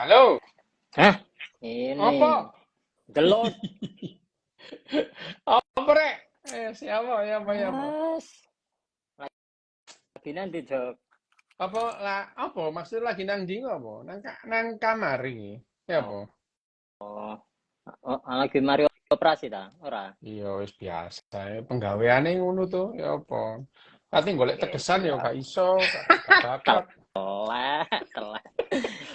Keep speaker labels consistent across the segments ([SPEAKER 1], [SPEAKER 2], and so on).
[SPEAKER 1] Halo,
[SPEAKER 2] Hah? Ini
[SPEAKER 1] apa?
[SPEAKER 2] gelut.
[SPEAKER 1] Apa rek? Siapa? Apa?
[SPEAKER 2] Mas, lagi nanti jok.
[SPEAKER 1] Apa lah? Apa? Maksud lagi nang ndi apa? Nang kamar iki. Ya
[SPEAKER 2] Oh,
[SPEAKER 1] apa?
[SPEAKER 2] lagi Mario operasi ta? Ora.
[SPEAKER 1] Iya wis biasa. Penggaweane ngono tuh. Ya apa? Kate golek
[SPEAKER 2] Oke,
[SPEAKER 1] tegesan ya
[SPEAKER 2] siap.
[SPEAKER 1] gak iso, gak bakat.
[SPEAKER 2] Telat.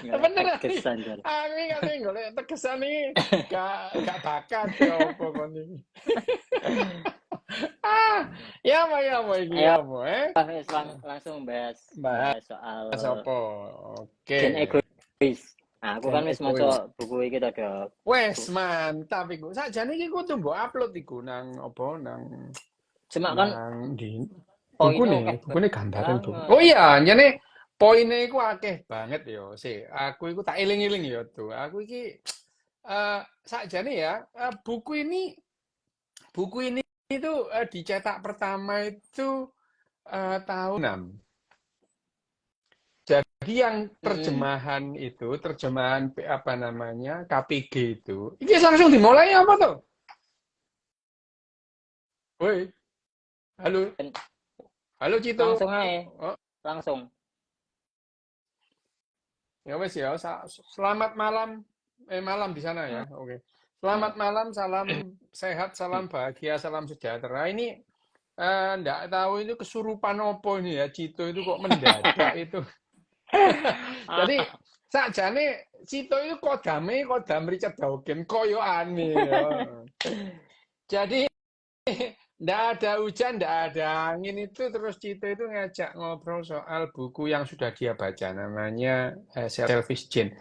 [SPEAKER 2] Nggak
[SPEAKER 1] Bener iki.
[SPEAKER 2] tegesan jar.
[SPEAKER 1] Aku kate golek tegesan iki gak bakat ya apa kon iki. Ya apa iki
[SPEAKER 2] Ayo,
[SPEAKER 1] ya apa, eh?
[SPEAKER 2] langsung bahas
[SPEAKER 1] Bahas
[SPEAKER 2] soal
[SPEAKER 1] apa? Oke.
[SPEAKER 2] gen egois. Nah, aku
[SPEAKER 1] Gen
[SPEAKER 2] kan wis maca
[SPEAKER 1] egois.
[SPEAKER 2] buku iki to, Dok.
[SPEAKER 1] Wes
[SPEAKER 2] Bu-
[SPEAKER 1] mantap iku. Sakjane iki kudu mbok upload iku nang apa
[SPEAKER 2] Cuma kan
[SPEAKER 1] nang di
[SPEAKER 2] poinnya oke
[SPEAKER 1] bukune gambaren bu. Oh
[SPEAKER 2] banget.
[SPEAKER 1] iya, jane poinnya iku akeh banget yo. Aku iku tak eling-eling yo tuh. Aku iki sakjane ya, buku ini itu dicetak pertama itu tahun 6. Jadi yang
[SPEAKER 2] Mm-mm.
[SPEAKER 1] terjemahan apa namanya KPG itu, ini langsung dimulai apa tuh? Woi, halo,
[SPEAKER 2] Dan
[SPEAKER 1] halo Cito.
[SPEAKER 2] langsung aja,
[SPEAKER 1] Oh,
[SPEAKER 2] langsung.
[SPEAKER 1] ya wes ya. Selamat malam, malam di sana ya.
[SPEAKER 2] Nah,
[SPEAKER 1] Oke. Selamat
[SPEAKER 2] nah.
[SPEAKER 1] malam, salam sehat, salam bahagia, salam sejahtera. Ini ndak tahu itu kesurupan opo ini ya Cito itu kok mendadak itu. Jadi
[SPEAKER 2] Ah,
[SPEAKER 1] sakjane Cito itu kodam Richard Dawkins koyo aneh ya. Jadi ndak ada hujan, ndak ada angin itu terus Cito itu ngajak ngobrol soal buku yang sudah dia baca namanya Selfish Gene.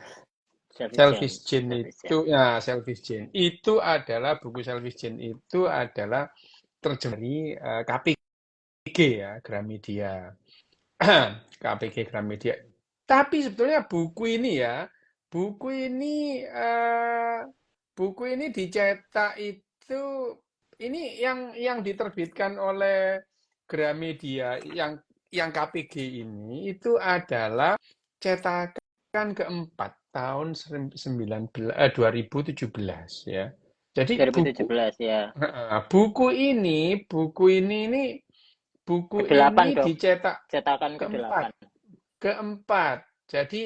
[SPEAKER 2] sufficient, sufficient.
[SPEAKER 1] Selfish Gene itu adalah buku Selfish Gene itu adalah terjemah dari KPG ya, Gramedia. KPG Gramedia. Tapi sebetulnya buku ini dicetak itu ini yang diterbitkan oleh Gramedia yang KPG ini itu adalah cetakan keempat tahun 2017 ya. Jadi
[SPEAKER 2] 2017 ya.
[SPEAKER 1] buku
[SPEAKER 2] Kedelapan
[SPEAKER 1] ini
[SPEAKER 2] dok,
[SPEAKER 1] dicetak
[SPEAKER 2] cetakan
[SPEAKER 1] keempat.
[SPEAKER 2] kedelapan.
[SPEAKER 1] Keempat. Jadi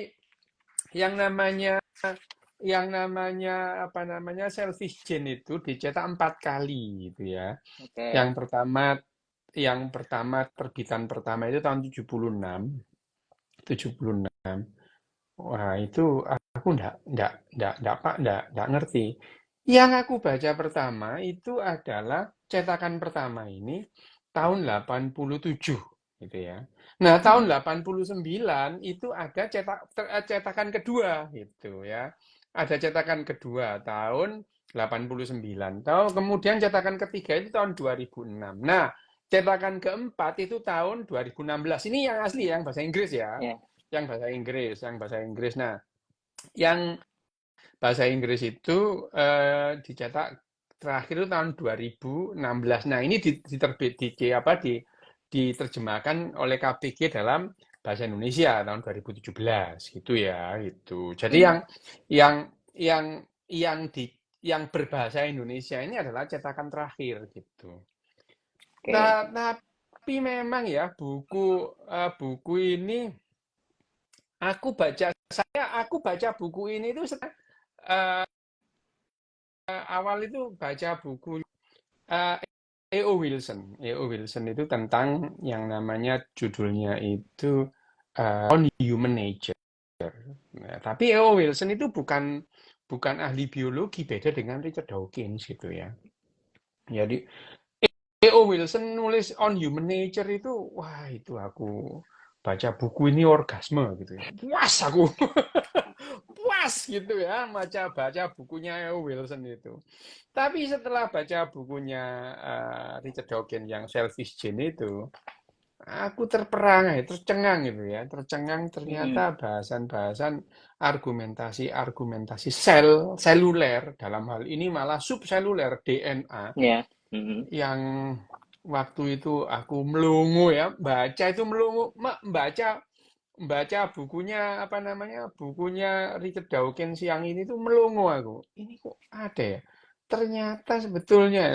[SPEAKER 1] yang namanya apa namanya Selfish Gene itu dicetak 4 kali gitu ya.
[SPEAKER 2] Oke.
[SPEAKER 1] Yang pertama terbitan pertama itu tahun 76. 76. Wah, itu aku ndak ngerti. Yang aku baca pertama itu adalah cetakan pertama ini tahun 87 gitu ya. Nah, tahun
[SPEAKER 2] Hmm.
[SPEAKER 1] 89 itu ada cetakan kedua gitu ya. Ada cetakan kedua tahun 89. Tahu kemudian cetakan ketiga itu tahun 2006. Nah, cetakan keempat itu tahun 2016. Ini yang asli yang bahasa Inggris ya.
[SPEAKER 2] Ya.
[SPEAKER 1] Yang bahasa Inggris. Nah, yang bahasa Inggris itu dicetak terakhir itu tahun 2016. Nah, ini diterbit diterjemahkan oleh KPG dalam bahasa Indonesia tahun 2017 gitu ya, gitu. Jadi
[SPEAKER 2] Hmm.
[SPEAKER 1] yang berbahasa Indonesia ini adalah cetakan terakhir gitu.
[SPEAKER 2] Oke.
[SPEAKER 1] Nah, tapi memang ya buku ini aku baca buku ini itu eh, awal itu baca buku eh, E.O. Wilson. E.O. Wilson itu tentang yang namanya judulnya itu On Human Nature. Nah, tapi E.O. Wilson itu bukan ahli biologi, beda dengan Richard Dawkins gitu ya. Jadi E.O. Wilson nulis On Human Nature itu, wah itu aku baca buku ini orgasme gitu ya. Puas aku. Puas gitu ya baca bukunya E.O. Wilson itu. Tapi setelah baca bukunya Richard Dawkins yang Selfish Gene itu, aku tercengang gitu ya, tercengang
[SPEAKER 2] Hmm.
[SPEAKER 1] ternyata bahasan-bahasan argumentasi seluler dalam hal ini malah subseluler DNA
[SPEAKER 2] Ya. Hmm.
[SPEAKER 1] yang waktu itu aku melongo ya, baca itu melongo, baca baca bukunya apa namanya bukunya Richard Dawkins yang ini tuh melongo aku. Ini kok ada ya? Ternyata sebetulnya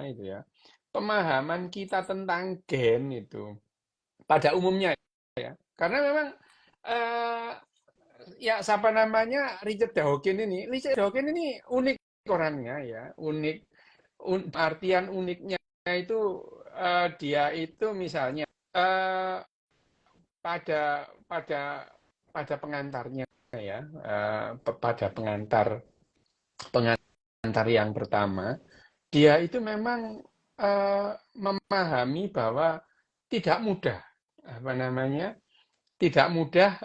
[SPEAKER 1] itu ya pemahaman kita tentang gen itu pada umumnya ya. Karena memang eh, ya siapa namanya Richard Dawkins ini unik orangnya ya, unik. Artian uniknya itu dia itu misalnya eh, pada pada pada pengantarnya ya, pada pengantar yang pertama, dia itu memang memahami bahwa tidak mudah apa namanya tidak mudah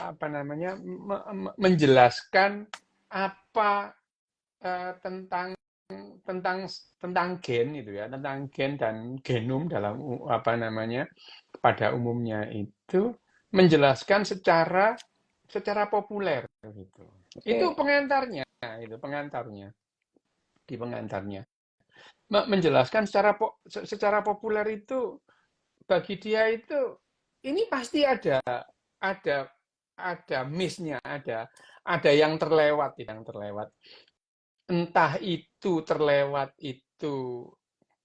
[SPEAKER 1] apa namanya menjelaskan apa tentang tentang tentang gen itu ya, tentang gen dan genom dalam apa namanya pada umumnya itu menjelaskan secara populer gitu. Itu
[SPEAKER 2] Oke.
[SPEAKER 1] pengantarnya, itu pengantarnya di pengantarnya. Menjelaskan secara populer itu bagi dia itu ini pasti ada ada miss-nya, ada yang terlewat. Entah itu terlewat itu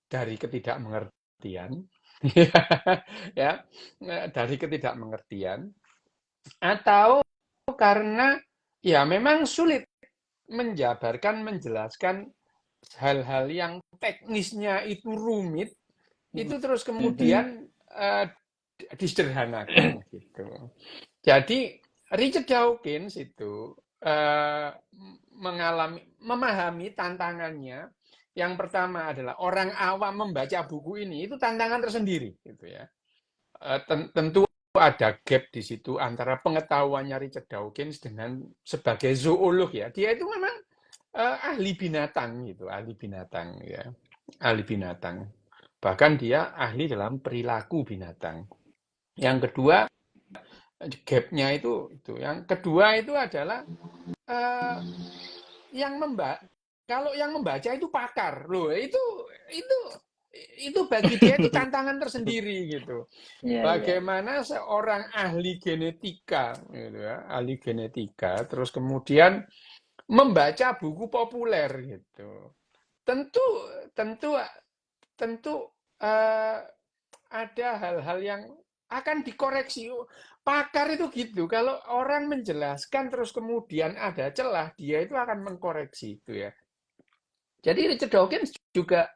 [SPEAKER 1] dari ketidakmengertian, ya, dari ketidakmengertian, atau karena ya memang sulit menjelaskan hal-hal yang teknisnya itu rumit, itu terus
[SPEAKER 2] Mhm.
[SPEAKER 1] kemudian disederhanakan gitu. Jadi Richard Dawkins itu memahami tantangannya. Yang pertama adalah orang awam membaca buku ini itu tantangan tersendiri, gitu ya. Tentu ada gap di situ antara pengetahuannya Richard Dawkins dengan sebagai zoolog ya. Dia itu memang ahli binatang gitu, ahli binatang ya, ahli binatang. Bahkan dia ahli dalam perilaku binatang. Yang kedua, gapnya itu. Yang kedua itu adalah eh, yang kalau yang membaca itu pakar loh, itu itu bagi dia itu tantangan tersendiri gitu.
[SPEAKER 2] Iya, iya.
[SPEAKER 1] Bagaimana seorang ahli genetika, gitu ya, ahli genetika, terus kemudian membaca buku populer gitu. Tentu, tentu, tentu eh, ada hal-hal yang akan dikoreksi. Pakar itu gitu. Kalau orang menjelaskan terus kemudian ada celah, dia itu akan mengkoreksi itu ya. Jadi Richard Dawkins juga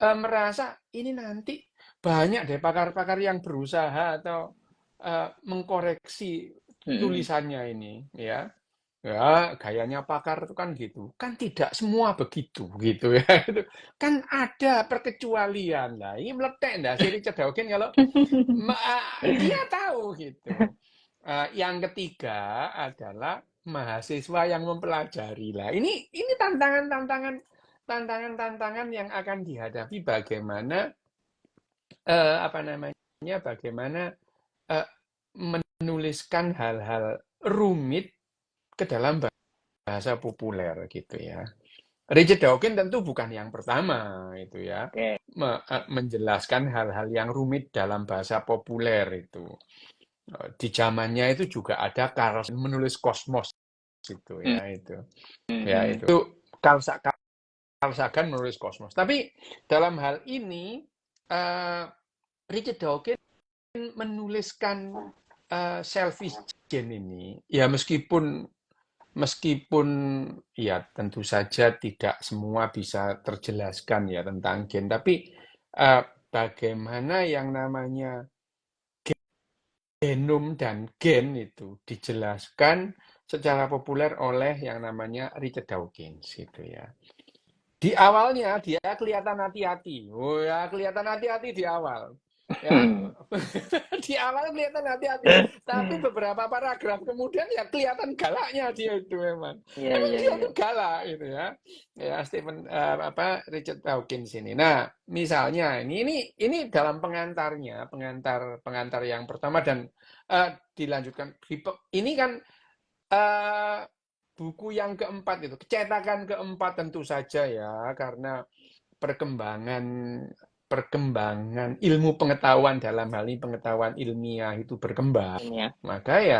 [SPEAKER 1] merasa ini nanti banyak deh pakar-pakar yang berusaha atau mengkoreksi
[SPEAKER 2] Mhm.
[SPEAKER 1] tulisannya ini ya. Ya, gayanya pakar itu kan gitu. Kan tidak semua begitu, gitu ya. Kan ada perkecualian. Nah, ini meletek enggak si Richard Dawkins kalau dia tahu gitu. Yang ketiga adalah mahasiswa yang mempelajari. Lah, ini tantangan-tantangan yang akan dihadapi bagaimana apa namanya? Bagaimana eh, menuliskan hal-hal rumit ke dalam bahasa populer gitu ya. Richard Dawkins tentu bukan yang pertama itu ya,
[SPEAKER 2] Oke.
[SPEAKER 1] menjelaskan hal-hal yang rumit dalam bahasa populer itu. Di zamannya itu juga ada Carl menulis Kosmos itu
[SPEAKER 2] Mhm.
[SPEAKER 1] ya itu. Ya
[SPEAKER 2] Mhm.
[SPEAKER 1] itu Carl Sagan menulis Kosmos. Tapi dalam hal ini Richard Dawkins menuliskan selfish gene ini ya meskipun ya tentu saja tidak semua bisa terjelaskan ya tentang gen, tapi bagaimana yang namanya genom dan gen itu dijelaskan secara populer oleh yang namanya Richard Dawkins gitu ya. Di awalnya dia kelihatan hati-hati. Oh ya, kelihatan hati-hati di awal. Ya, di awal kelihatan hati-hati. Tapi beberapa paragraf kemudian ya kelihatan galaknya dia itu memang.
[SPEAKER 2] Iya,
[SPEAKER 1] Memang
[SPEAKER 2] iya,
[SPEAKER 1] dia
[SPEAKER 2] iya.
[SPEAKER 1] itu galak gitu ya. Ya Richard Dawkins ini. Nah, misalnya ini dalam pengantar yang pertama dan dilanjutkan. Ini kan eh, buku yang keempat itu, cetakan keempat tentu saja ya, karena perkembangan perkembangan ilmu pengetahuan dalam hal ini pengetahuan ilmiah itu berkembang, maka ya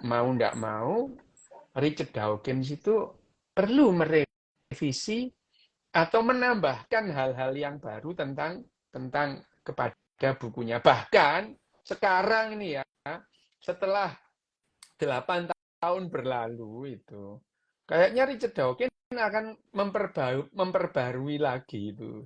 [SPEAKER 1] mau tidak mau Richard Dawkins itu perlu merevisi atau menambahkan hal-hal yang baru tentang kepada bukunya. Bahkan sekarang ini ya, setelah 8 tahun berlalu itu, kayaknya Richard Dawkins akan memperbarui lagi itu.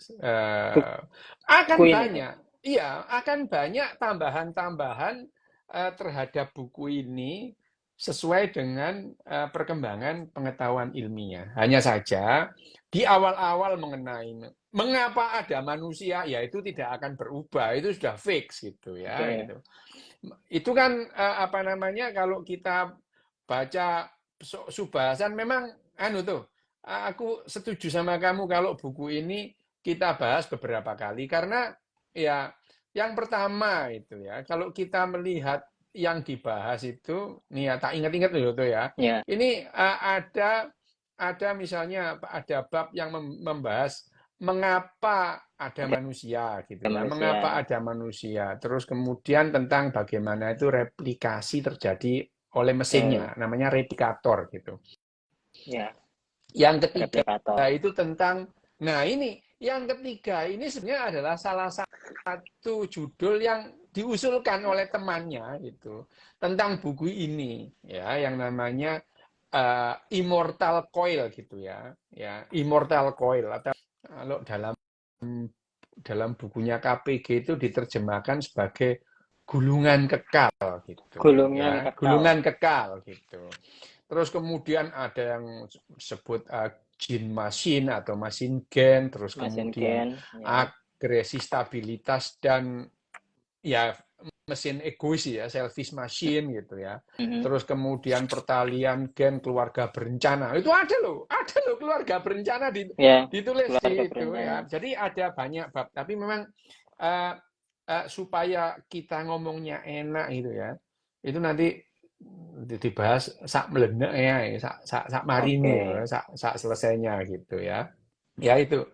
[SPEAKER 1] Akan banyak, iya, akan banyak tambahan-tambahan terhadap buku ini sesuai dengan perkembangan pengetahuan ilmiah. Hanya saja di awal-awal mengenai mengapa ada manusia, ya itu tidak akan berubah, itu sudah fix gitu ya. Gitu. Itu kan apa namanya kalau kita baca Subhasan memang aku setuju sama kamu kalau buku ini kita bahas beberapa kali karena ya yang pertama itu ya kalau kita melihat yang dibahas itu nih ya tak ingat-ingat loh tuh ya. Ini ada misalnya ada bab yang membahas mengapa ada manusia gitu ya. Mengapa ada manusia. Terus kemudian tentang bagaimana itu replikasi terjadi oleh mesinnya, namanya replikator gitu. Yang ketiga itu tentang, nah ini yang ketiga ini sebenarnya adalah salah satu judul yang diusulkan oleh temannya gitu tentang buku ini ya yang namanya Immortal Coil gitu ya Immortal Coil atau kalau dalam bukunya KPG itu diterjemahkan sebagai gulungan kekal gitu. Gulungan kekal gitu. Terus kemudian ada yang disebut gene machine atau machine gen, terus kemudian agresi stabilitas dan ya mesin egois ya, selfish machine gitu ya. Terus kemudian pertalian gen keluarga berencana. Itu ada loh keluarga berencana ditulis di itu ya. Jadi ada banyak bab, tapi memang supaya kita ngomongnya enak gitu ya. Itu nanti dibahas sak melenek ya, sak marine, sak selesainya gitu ya. Ya itu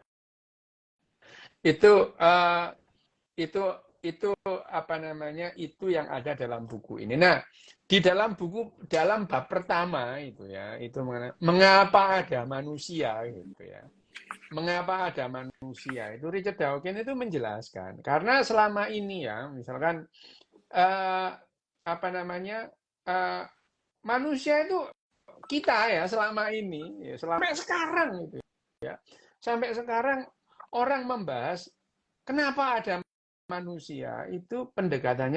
[SPEAKER 1] apa namanya itu yang ada dalam buku ini. Nah, di dalam bab pertama itu ya, itu mengapa ada manusia gitu ya. Mengapa ada manusia? Itu Richard Dawkins itu menjelaskan karena selama ini ya, misalkan apa namanya manusia itu kita ya selama ini, sampai sekarang itu ya, sampai sekarang orang membahas kenapa ada manusia itu pendekatan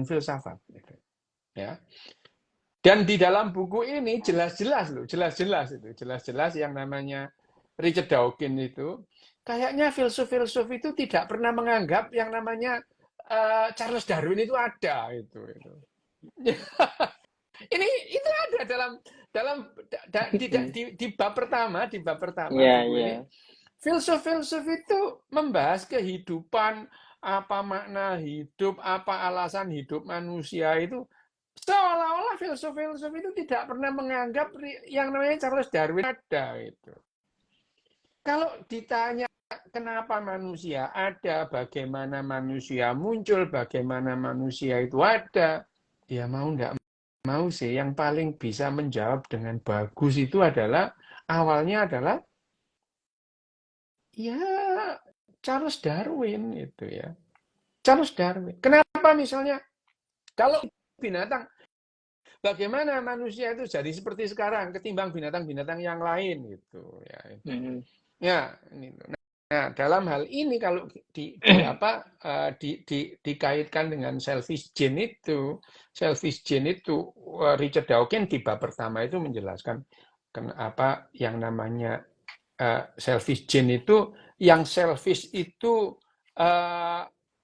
[SPEAKER 1] filsafat gitu. Ya. Dan di dalam buku ini jelas-jelas yang namanya Richard Dawkins itu kayaknya filsuf-filsuf itu tidak pernah menganggap yang namanya Charles Darwin itu ada itu. Ini itu ada di bab pertama buku ini. Filsuf-filsuf itu membahas kehidupan, apa makna hidup, apa alasan hidup manusia itu. Seolah-olah filsuf-filsuf itu tidak pernah menganggap yang namanya Charles Darwin ada. Gitu. Kalau ditanya kenapa manusia ada, bagaimana manusia muncul, bagaimana manusia itu ada, ya mau enggak mau sih yang paling bisa menjawab dengan bagus itu adalah awalnya adalah ya Charles Darwin itu ya. Charles Darwin. Kenapa misalnya kalau binatang bagaimana manusia itu jadi seperti sekarang ketimbang binatang-binatang yang lain gitu ya. Ya, nah dalam hal ini kalau dikaitkan dengan selfish gene itu Richard Dawkins di bab pertama itu menjelaskan kenapa yang namanya selfish gene itu yang selfish itu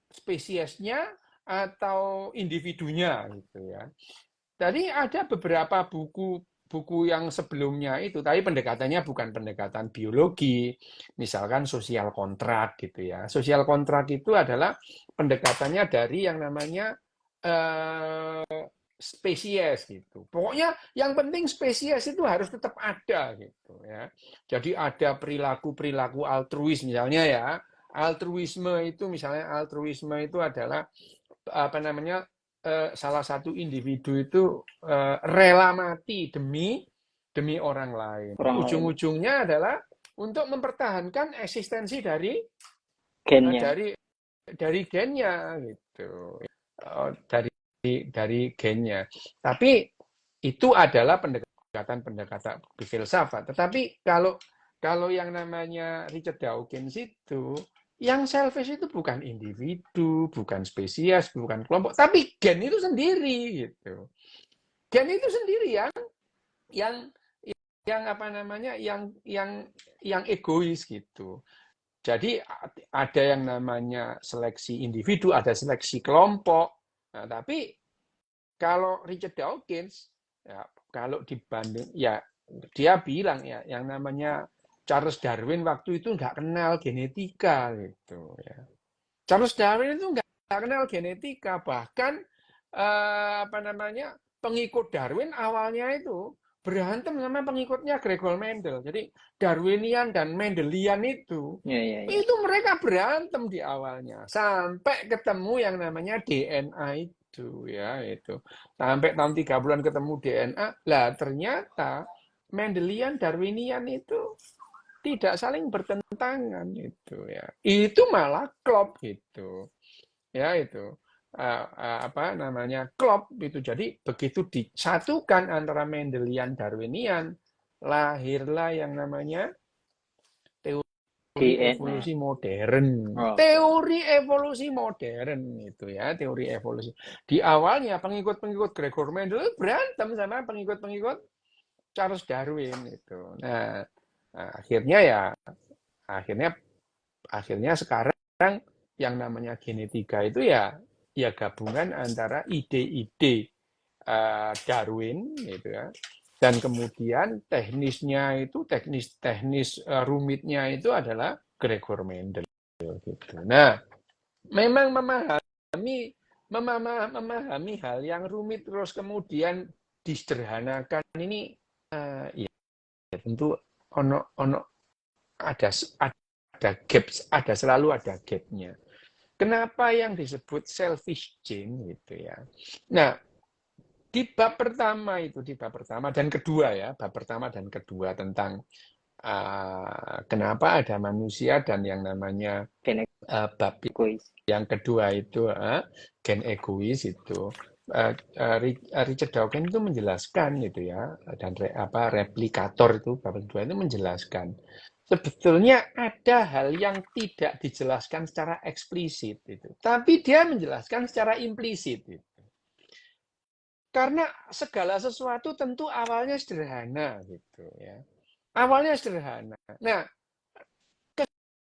[SPEAKER 1] spesiesnya atau individunya gitu ya. Tadi ada beberapa buku yang sebelumnya itu, tapi pendekatannya bukan pendekatan biologi, misalkan sosial kontrak gitu ya. Sosial kontrak itu adalah pendekatannya dari yang namanya spesies gitu. Pokoknya yang penting spesies itu harus tetap ada gitu ya. Jadi ada perilaku altruis misalnya ya, Altruisme itu misalnya altruisme itu adalah apa namanya salah satu individu itu rela mati demi orang lain.
[SPEAKER 2] Orang lain.
[SPEAKER 1] Ujung-ujungnya adalah untuk mempertahankan eksistensi dari
[SPEAKER 2] Gennya.
[SPEAKER 1] dari gennya gitu. Dari gennya. Tapi itu adalah pendekatan filsafat. Tetapi kalau yang namanya Richard Dawkins itu, yang selfish itu bukan individu, bukan spesies, bukan kelompok, tapi gen itu sendiri gitu. Gen itu sendiri yang apa namanya yang egois gitu. Jadi ada yang namanya seleksi individu, ada seleksi kelompok. Nah, tapi kalau Richard Dawkins, ya, kalau dibanding, ya dia bilang ya, yang namanya Charles Darwin waktu itu nggak kenal genetika gitu. Ya. Charles Darwin itu nggak kenal genetika, bahkan apa namanya pengikut Darwin awalnya itu berantem sama pengikutnya Gregor Mendel. Jadi Darwinian dan Mendelian itu mereka berantem di awalnya sampai ketemu yang namanya DNA itu ya itu. Sampai tahun 30-an ketemu DNA. Lah ternyata Mendelian Darwinian itu tidak saling bertentangan itu ya. Itu malah klop gitu. Ya itu apa namanya klop itu. Jadi begitu disatukan antara Mendelian Darwinian lahirlah yang namanya teori evolusi modern. Teori evolusi modern itu ya, teori evolusi. Di awalnya pengikut-pengikut Gregor Mendel berantem sama pengikut-pengikut Charles Darwin itu. Nah, akhirnya sekarang yang namanya genetika itu ya gabungan antara ide-ide Darwin gitu ya, dan kemudian teknis rumitnya itu adalah Gregor Mendel gitu. Nah, memang memahami hal yang rumit terus kemudian disederhanakan ini ya tentu selalu ada gapnya. Kenapa yang disebut selfish gene gitu ya? Nah, di bab pertama dan kedua ya, bab pertama dan kedua tentang kenapa ada manusia dan yang namanya bab yang kedua itu gen egois itu. Richard Dawkins itu menjelaskan gitu ya, dan replikator itu bab kedua itu menjelaskan sebetulnya ada hal yang tidak dijelaskan secara eksplisit itu, tapi dia menjelaskan secara implisit itu. Karena segala sesuatu tentu awalnya sederhana gitu ya. Awalnya sederhana. Nah,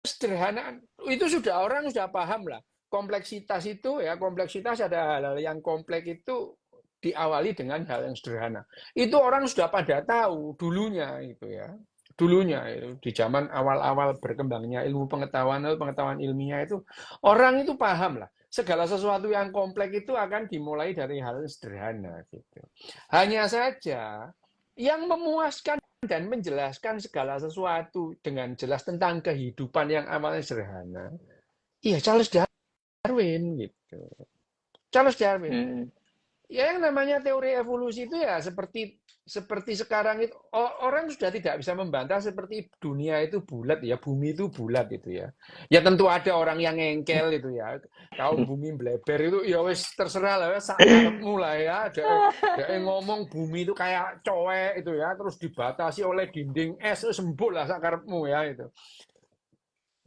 [SPEAKER 1] kesederhanaan itu orang sudah paham lah. Kompleksitas itu ya, kompleksitas ada hal-hal yang kompleks itu diawali dengan hal yang sederhana. Itu orang sudah pada tahu dulunya itu ya. Dulunya itu di zaman awal-awal berkembangnya ilmu pengetahuan ilmiah itu orang itu paham lah. Segala sesuatu yang kompleks itu akan dimulai dari hal sederhana gitu. Hanya saja yang memuaskan dan menjelaskan segala sesuatu dengan jelas tentang kehidupan yang awalnya sederhana. Iya, Charles Darwin gitu. Charles Darwin. Ya yang namanya teori evolusi itu ya seperti sekarang itu orang sudah tidak bisa membantah seperti dunia itu bulat ya, bumi itu bulat itu ya. Ya tentu ada orang yang ngengkel itu ya. Kalau bumi bleber itu ya wis terserah lah ya, sakarepmu lah ya. Dia ngomong bumi itu kayak coek itu ya, terus dibatasi oleh dinding es, sembuh lah sakarepmu ya itu.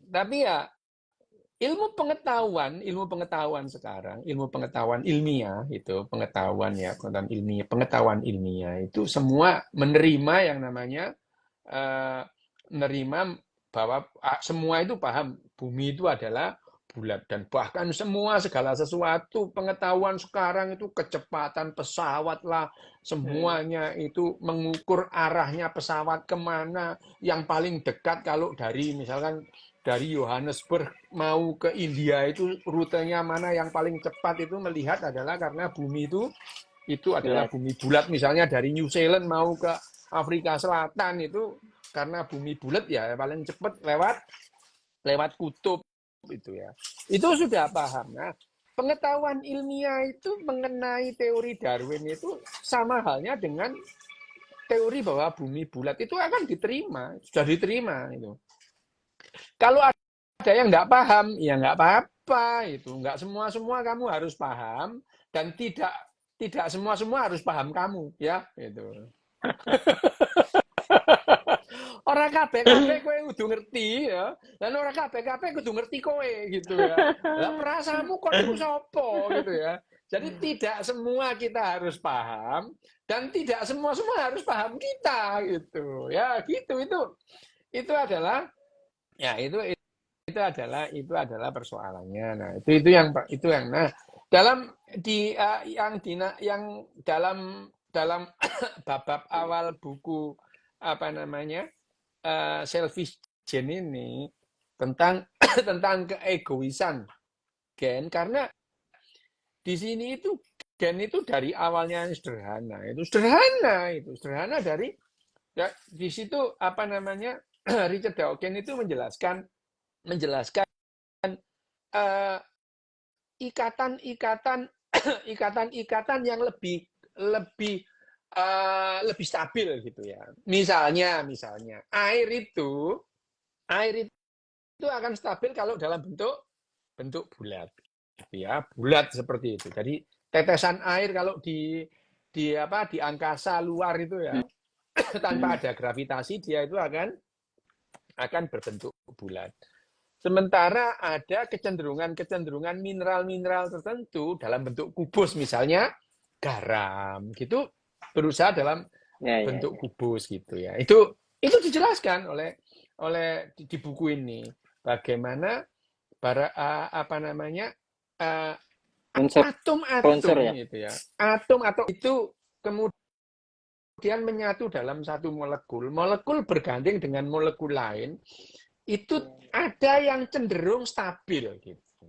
[SPEAKER 1] Tapi ya ilmu pengetahuan sekarang, ilmu pengetahuan ilmiah itu, pengetahuan ilmiah itu semua menerima yang namanya menerima bahwa semua itu paham bumi itu adalah bulat dan bahkan segala sesuatu pengetahuan sekarang itu kecepatan pesawat lah, semuanya itu mengukur arahnya pesawat kemana yang paling dekat. Kalau dari misalkan dari Johannesburg mau ke India itu rutenya mana yang paling cepat itu melihat adalah karena bumi itu adalah bumi bulat. Misalnya dari New Zealand mau ke Afrika Selatan itu karena bumi bulat ya paling cepat lewat kutub itu ya. Itu sudah paham. Nah, pengetahuan ilmiah itu mengenai teori Darwin itu sama halnya dengan teori bahwa bumi bulat itu akan diterima, sudah diterima itu. Kalau ada yang nggak paham, ya nggak apa-apa itu. Nggak semua kamu harus paham dan tidak semua harus paham kamu, ya itu. Orang kabeh kowe kudu ngerti ya. Dan orang kabeh kudu ngerti kowe gitu ya. Lah perasaanmu kon iku sapa gitu ya. Jadi tidak semua kita harus paham dan tidak semua harus paham kita gitu. Ya, gitu itu adalah ya itu adalah persoalannya. Nah, itu yang nah dalam yang dalam bab awal buku apa namanya selfish gene ini tentang keegoisan gen, karena di sini itu gen itu dari awalnya sederhana dari ya, di situ apa namanya Richard Dawkins itu menjelaskan uh, ikatan yang lebih stabil gitu ya. Misalnya air itu akan stabil kalau dalam bentuk bulat gitu ya, bulat seperti itu. Jadi tetesan air kalau di angkasa luar itu ya tanpa ada gravitasi dia itu akan berbentuk bulat. Sementara ada kecenderungan mineral-mineral tertentu dalam bentuk kubus, misalnya garam gitu, berusaha dalam bentuk kubus gitu ya. Itu dijelaskan oleh di buku ini bagaimana apa namanya atom-atom gitu ya. Atom itu kemudian menyatu dalam satu molekul. Molekul berganding dengan molekul lain. Itu ada yang cenderung stabil gitu.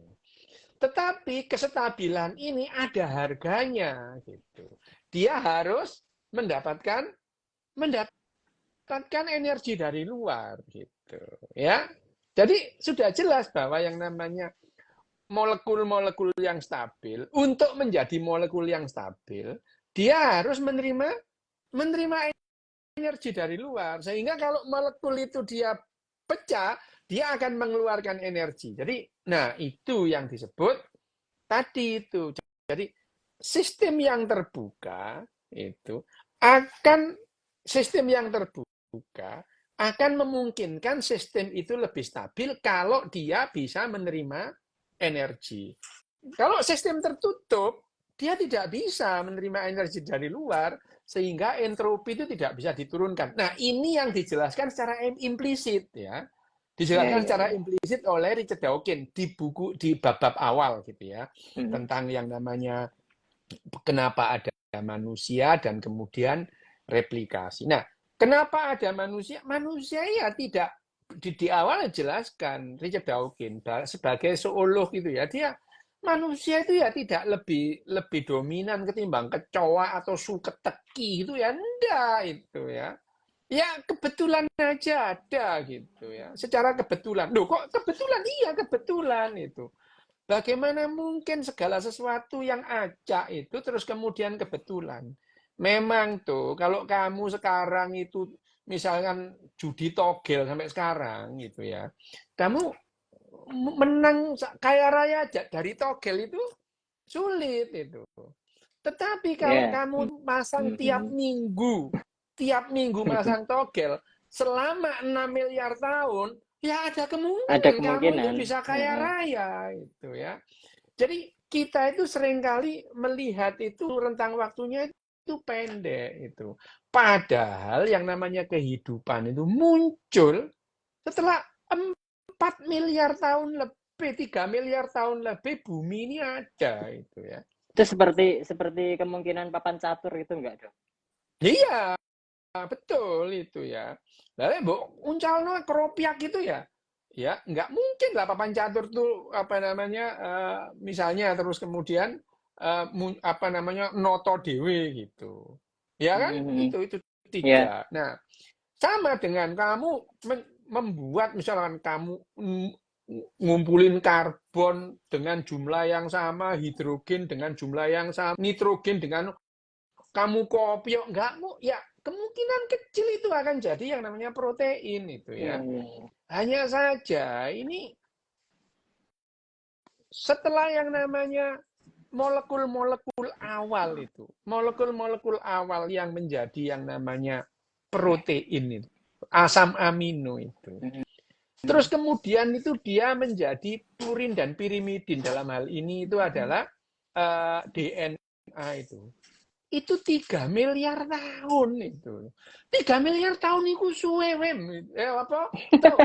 [SPEAKER 1] Tetapi kestabilan ini ada harganya gitu. Dia harus mendapatkan energi dari luar gitu, ya. Jadi sudah jelas bahwa yang namanya molekul-molekul yang stabil, untuk menjadi molekul yang stabil, dia harus menerima energi dari luar. Sehingga kalau molekul itu dia pecah, dia akan mengeluarkan energi. Jadi, nah itu yang disebut tadi itu. Jadi, sistem yang terbuka akan memungkinkan sistem itu lebih stabil kalau dia bisa menerima energi. Kalau sistem tertutup, dia tidak bisa menerima energi dari luar, sehingga entropi itu tidak bisa diturunkan. Nah, ini yang dijelaskan secara implisit ya. Dijelaskan secara implisit oleh Richard Dawkins di bab awal gitu ya. Tentang yang namanya kenapa ada manusia dan kemudian replikasi. Nah, kenapa ada manusia? Manusia ya tidak di awal dijelaskan Richard Dawkins sebagai zoolog gitu ya. Dia manusia itu ya tidak lebih dominan ketimbang kecoa atau suketeki gitu ya, enggak itu ya. Ya kebetulan aja ada gitu ya. Secara kebetulan. Loh kok kebetulan? Iya kebetulan itu. Bagaimana mungkin segala sesuatu yang acak itu terus kemudian kebetulan. Memang tuh kalau kamu sekarang itu misalkan judi togel sampai sekarang gitu ya. Kamu menang kaya raya dari togel itu sulit itu. Tetapi kalau kamu pasang tiap minggu masang togel selama 6 miliar tahun, ya ada kemungkinan kamu itu bisa kaya raya itu ya. Jadi kita itu seringkali melihat itu rentang waktunya itu pendek itu. Padahal yang namanya kehidupan itu muncul setelah 4 miliar tahun lebih, 3 miliar tahun lebih bumi ini ada itu ya.
[SPEAKER 2] Itu seperti kemungkinan papan catur itu enggak, Dok?
[SPEAKER 1] Iya, betul itu ya. Lalu mbok uncalno keropiak gitu ya. Ya, nggak mungkin lah papan catur tuh apa namanya misalnya terus kemudian apa namanya noto dewe gitu. Ya kan? Itu tidak. Nah, sama dengan kamu membuat misalkan kamu ngumpulin karbon dengan jumlah yang sama, hidrogen dengan jumlah yang sama, nitrogen dengan kamu kopiok nggak mau ya kemungkinan kecil itu akan jadi yang namanya protein itu ya. Hanya saja ini setelah yang namanya molekul-molekul awal itu, molekul-molekul awal yang menjadi yang namanya protein itu, asam amino itu. Terus kemudian itu dia menjadi purin dan pirimidin dalam hal ini itu adalah DNA itu. Itu 3 miliar tahun itu. 3 miliar tahun itu suwe apa? Itu.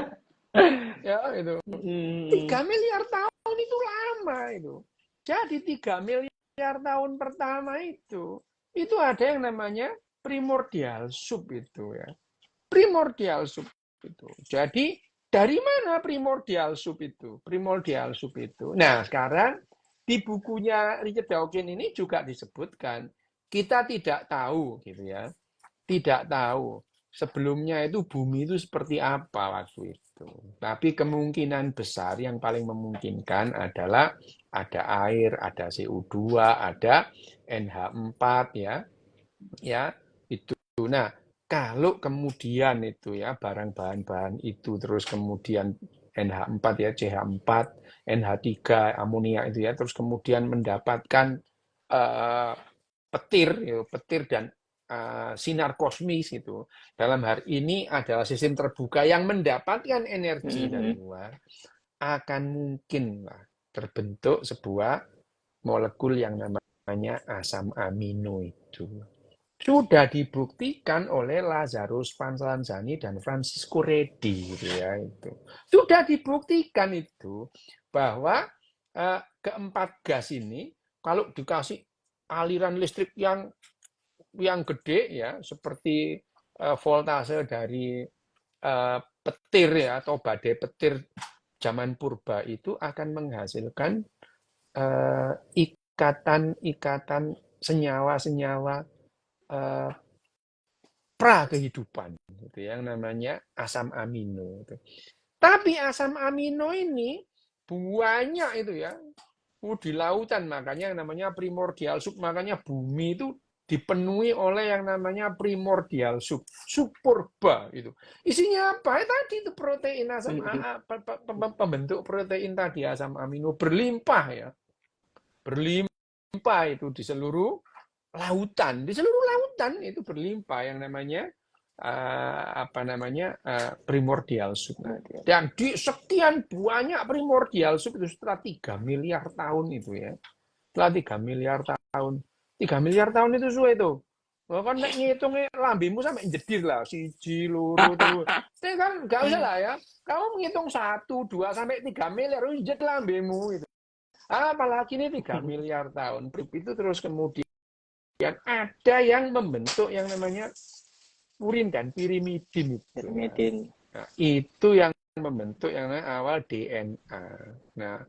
[SPEAKER 1] Ya itu. 3 miliar tahun itu lama itu. Jadi 3 miliar tahun pertama itu ada yang namanya primordial soup itu ya. Primordial soup itu. Jadi dari mana primordial soup itu? Primordial soup itu. Nah, sekarang di bukunya Richard Dawkins ini juga disebutkan kita tidak tahu gitu ya. Tidak tahu sebelumnya itu bumi itu seperti apa waktu itu. Tapi kemungkinan besar yang paling memungkinkan adalah ada air, ada CO2, ada NH4 ya. Ya, itu. Nah, kalau kemudian itu ya barang bahan-bahan itu terus kemudian NH4 ya, CH4, NH3, amonia itu ya, terus kemudian mendapatkan petir, ya, petir dan sinar kosmis itu. Dalam hal ini adalah sistem terbuka yang mendapatkan energi dari luar, akan mungkin lah terbentuk sebuah molekul yang namanya asam amino itu. Sudah dibuktikan oleh Lazarus Pansalzani dan Francisco Redi gitu ya itu. Sudah dibuktikan itu bahwa keempat gas ini kalau dikasih aliran listrik yang gede ya seperti voltase dari petir ya atau badai petir zaman purba itu akan menghasilkan ikatan senyawa-senyawa pra kehidupan gitu yang namanya asam amino itu. Tapi asam amino ini banyak itu ya. Di lautan makanya yang namanya primordial soup, makanya bumi itu dipenuhi oleh yang namanya primordial soup, soup purba itu. Isinya apa? Tadi itu protein asam pembentuk protein tadi asam amino berlimpah ya. Berlimpah itu di seluruh lautan. Di seluruh lautan itu berlimpah yang namanya primordial soup. Dan di sekian banyak primordial soup itu setelah 3 miliar tahun itu ya. Setelah 3 miliar tahun. 3 miliar tahun itu suwe itu. Lo kan ngitungnya lambemu sampai jedir lah. Siji, loro, telu. Tapi kan nggak usah lah ya. Kamu menghitung 1, 2, sampai 3 miliar. Jet lambemu itu. Apalagi ini 3 miliar tahun. Itu terus kemudian ada yang membentuk yang namanya purin dan pirimidin itu. Nah, itu yang membentuk yang namanya awal DNA. Nah,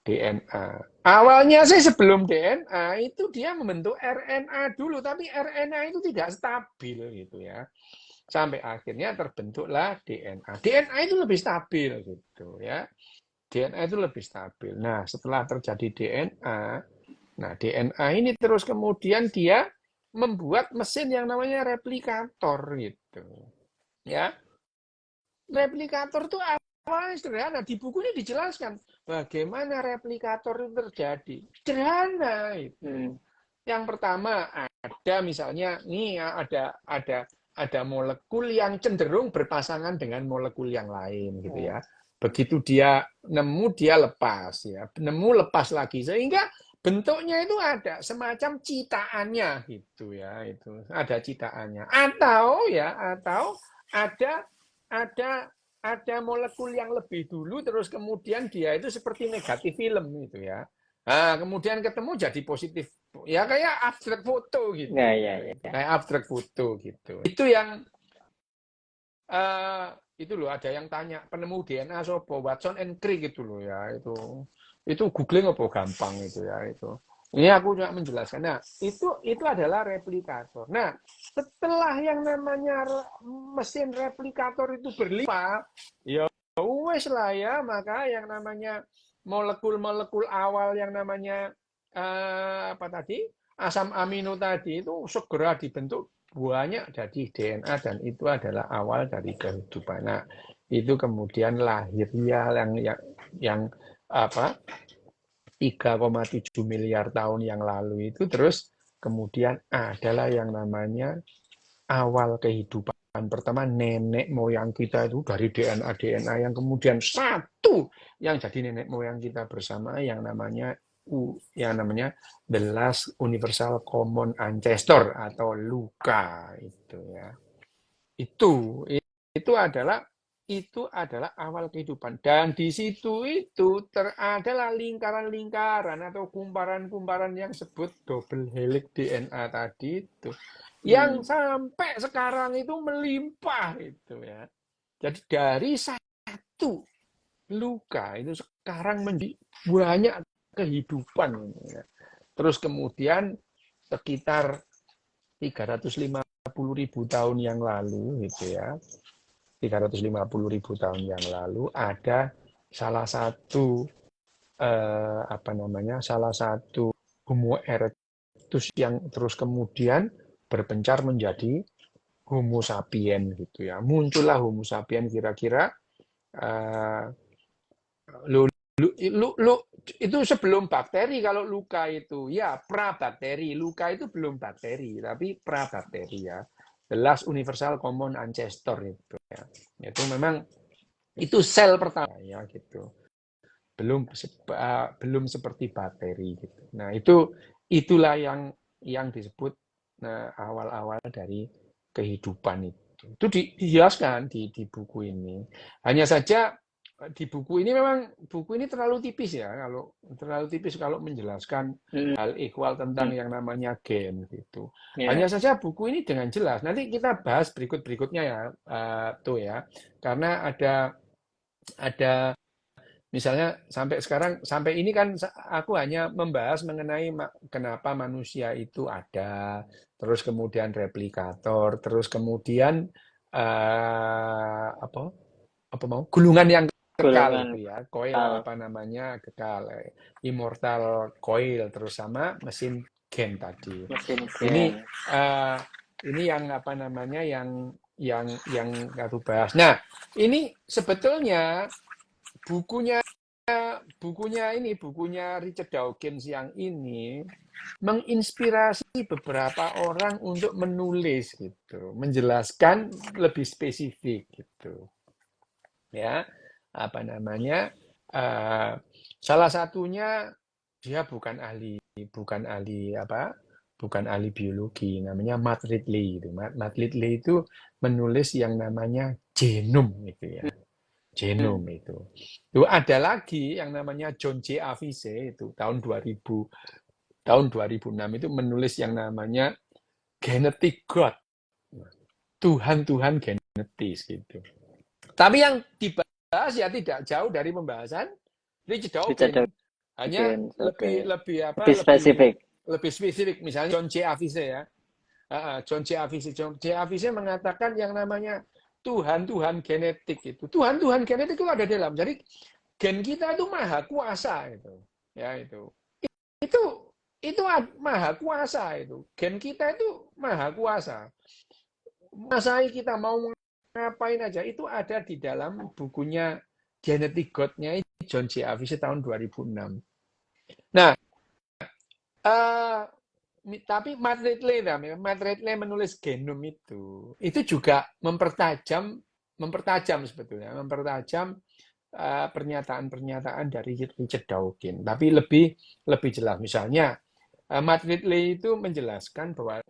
[SPEAKER 1] DNA. Awalnya sih sebelum DNA itu dia membentuk RNA dulu, tapi RNA itu tidak stabil gitu ya. Sampai akhirnya terbentuklah DNA. DNA itu lebih stabil gitu ya. DNA itu lebih stabil. Nah, setelah terjadi DNA, nah DNA ini terus kemudian dia membuat mesin yang namanya replikator gitu. Ya. Replikator itu awalnya sederhana. Di buku ini dijelaskan bagaimana replikator itu terjadi. Sederhana itu. Yang pertama ada misalnya nih ada molekul yang cenderung berpasangan dengan molekul yang lain gitu ya. Begitu dia nemu dia lepas ya. Nemu lepas lagi sehingga bentuknya itu ada semacam citaannya gitu ya, itu ada citaannya atau ada molekul yang lebih dulu terus kemudian dia itu seperti negatif film gitu ya. Nah, kemudian ketemu jadi positif ya kayak abstrak foto gitu.
[SPEAKER 2] Ya.
[SPEAKER 1] Kayak abstrak foto gitu. Itu yang itu loh ada yang tanya penemu DNA sopo Watson and Crick gitu loh ya itu googling apa gampang itu ya itu. Ini aku cuma menjelaskan. Nah, itu adalah replikator. Nah, setelah yang namanya mesin replikator itu berlimpah, ya wes lah ya, maka yang namanya molekul-molekul awal yang namanya apa tadi, asam amino tadi itu segera dibentuk banyak jadi DNA dan itu adalah awal dari kehidupan. Nah, itu kemudian lahirnya yang apa 3,7 miliar tahun yang lalu itu terus kemudian adalah yang namanya awal kehidupan. Pertama nenek moyang kita itu dari DNA yang kemudian satu yang jadi nenek moyang kita bersama yang namanya the last universal common ancestor atau LUCA itu ya. Itu adalah awal kehidupan dan di situ itu adalah lingkaran-lingkaran atau kumparan-kumparan yang sebut double helix DNA tadi itu yang sampai sekarang itu melimpah itu ya. Jadi dari satu luka itu sekarang menjadi banyak kehidupan ya. Terus kemudian sekitar 350.000 tahun yang lalu gitu ya. 350.000 tahun yang lalu ada salah satu salah satu Homo erectus yang terus kemudian berpencar menjadi Homo sapien gitu ya. Muncullah Homo sapien kira-kira itu sebelum bakteri kalau luka itu ya prabakteri. Luka itu belum bakteri tapi prabakteri ya. The last universal common ancestor itu ya. Itu memang itu sel pertama ya gitu. Belum seperti bakteri gitu. Nah, itulah yang disebut awal-awal dari kehidupan itu. Itu dijelaskan di buku ini. Hanya saja di buku ini memang buku ini terlalu tipis ya kalau menjelaskan hal ihwal tentang yang namanya gen gitu. Hanya saja buku ini dengan jelas. Nanti kita bahas berikutnya ya tuh ya. Karena ada misalnya sampai ini kan aku hanya membahas mengenai kenapa manusia itu ada, terus kemudian replikator, terus kemudian gulungan yang kekal itu ya, coil kekal, immortal coil, terus sama mesin gen tadi. Ini yang yang aku bahas. Nah, ini sebetulnya bukunya Richard Dawkins yang ini menginspirasi beberapa orang untuk menulis gitu, menjelaskan lebih spesifik gitu. Ya, salah satunya dia bukan ahli biologi, namanya Matt Ridley itu. Matt Ridley itu menulis yang namanya genom gitu ya. Genom itu ada lagi yang namanya John J. Avise itu tahun 2006 itu menulis yang namanya Genetic God, Tuhan genetis gitu. Tapi yang dibahas ya tidak jauh dari pembahasan Richard Dawkins, hanya lebih spesifik. Misalnya John J. Avise ya, John J. Avise mengatakan yang namanya Tuhan genetik itu. Tuhan genetik itu ada dalam. Jadi gen kita itu maha kuasa itu. Ya itu. Itu maha kuasa itu. Gen kita itu maha kuasa. Masai kita mau ngapain aja itu ada di dalam bukunya Genetic God-nya John J. Avise tahun 2006. Nah, tapi Matt Ridley menulis genom itu juga mempertajam sebetulnya, pernyataan-pernyataan dari Richard Dawkins. Tapi lebih jelas, misalnya Matt Ridley itu menjelaskan bahwa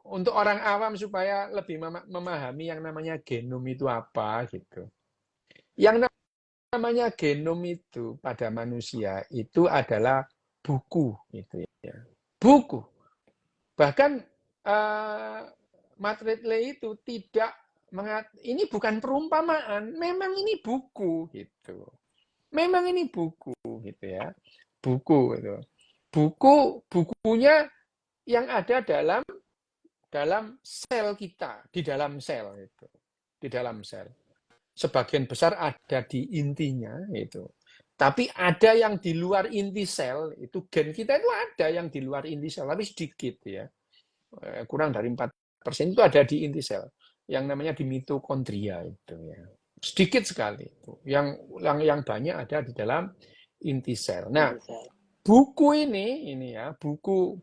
[SPEAKER 1] untuk orang awam supaya lebih memahami yang namanya genom itu apa gitu. Yang namanya genom itu pada manusia itu adalah buku gitu ya. Buku. Bahkan Matt Ridley itu tidak ini bukan perumpamaan, memang ini buku gitu. Memang ini buku gitu ya. Buku itu. Bukunya yang ada dalam sel kita, di dalam sel itu. Di dalam sel. sebagian besar ada di intinya itu. Tapi ada yang di luar inti sel, itu gen kita itu ada yang di luar inti sel, tapi sedikit ya. Kurang dari 4% itu ada di inti sel. Yang namanya di mitokondria itu ya. Sedikit sekali itu. Yang banyak ada di dalam inti sel. Nah, buku ini ya, buku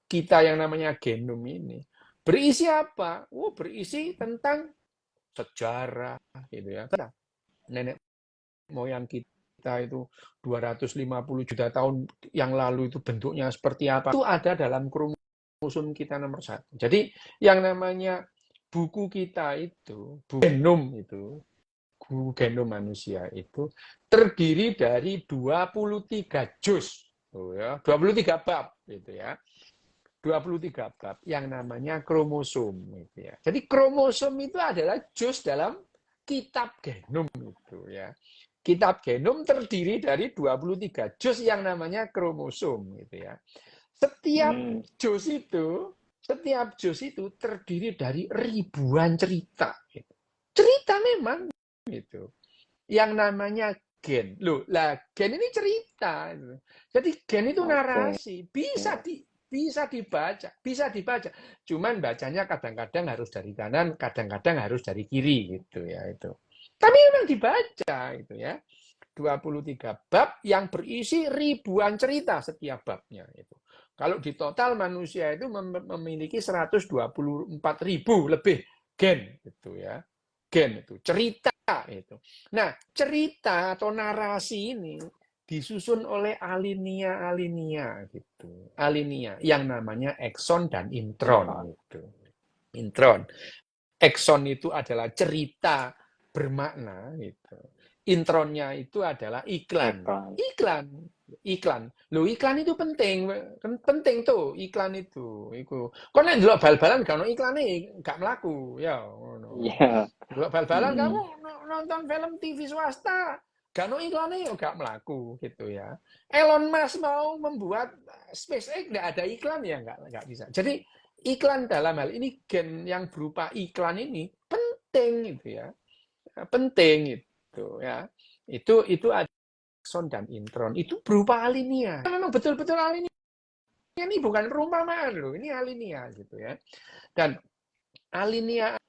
[SPEAKER 1] kita yang namanya genom ini berisi apa? Oh, berisi tentang sejarah gitu ya. Nenek moyang kita itu 250 juta tahun yang lalu itu bentuknya seperti apa? Itu ada dalam kromosom kita nomor 1. Jadi yang namanya buku kita itu, buku genom itu, buku genom manusia itu terdiri dari 23 juz, ya, 23 bab gitu ya. 23 bab yang namanya kromosom gitu ya. Jadi kromosom itu adalah juz dalam kitab genom itu ya. Kitab genom terdiri dari 23 juz yang namanya kromosom gitu ya. Setiap juz itu terdiri dari ribuan cerita. Gitu. Cerita memang gitu. Yang namanya gen. Loh, lah gen ini cerita. Jadi gen itu narasi, bisa dibaca. Cuman bacanya kadang-kadang harus dari kanan, kadang-kadang harus dari kiri gitu ya itu. Tapi memang dibaca itu ya. 23 bab yang berisi ribuan cerita setiap babnya itu. Kalau di total manusia itu memiliki 124.000 lebih gen gitu ya. Gen itu cerita itu. Nah, cerita atau narasi ini disusun oleh alinea gitu. Alinea yang namanya ekson dan intron gitu. Intron. Ekson itu adalah cerita bermakna gitu. Intronnya itu adalah iklan. Loh, iklan itu penting. Penting tuh iklan itu. Kok nek ndelok bal-balan gak ono iklane, gak mlaku. Ya, ngono. Ndelok bal-balan kamu nonton film TV swasta, gak ono iklane ya gak mlaku gitu ya. Elon Musk mau membuat SpaceX nggak ada iklan ya nggak bisa. Jadi iklan dalam hal ini gen yang berupa iklan ini penting gitu ya. Penting itu ya. Itu ada akson dan intron. Itu berupa alinea. Memang betul-betul alinea. Ini bukan perumpamaan loh, ini alinea gitu ya. Dan alinea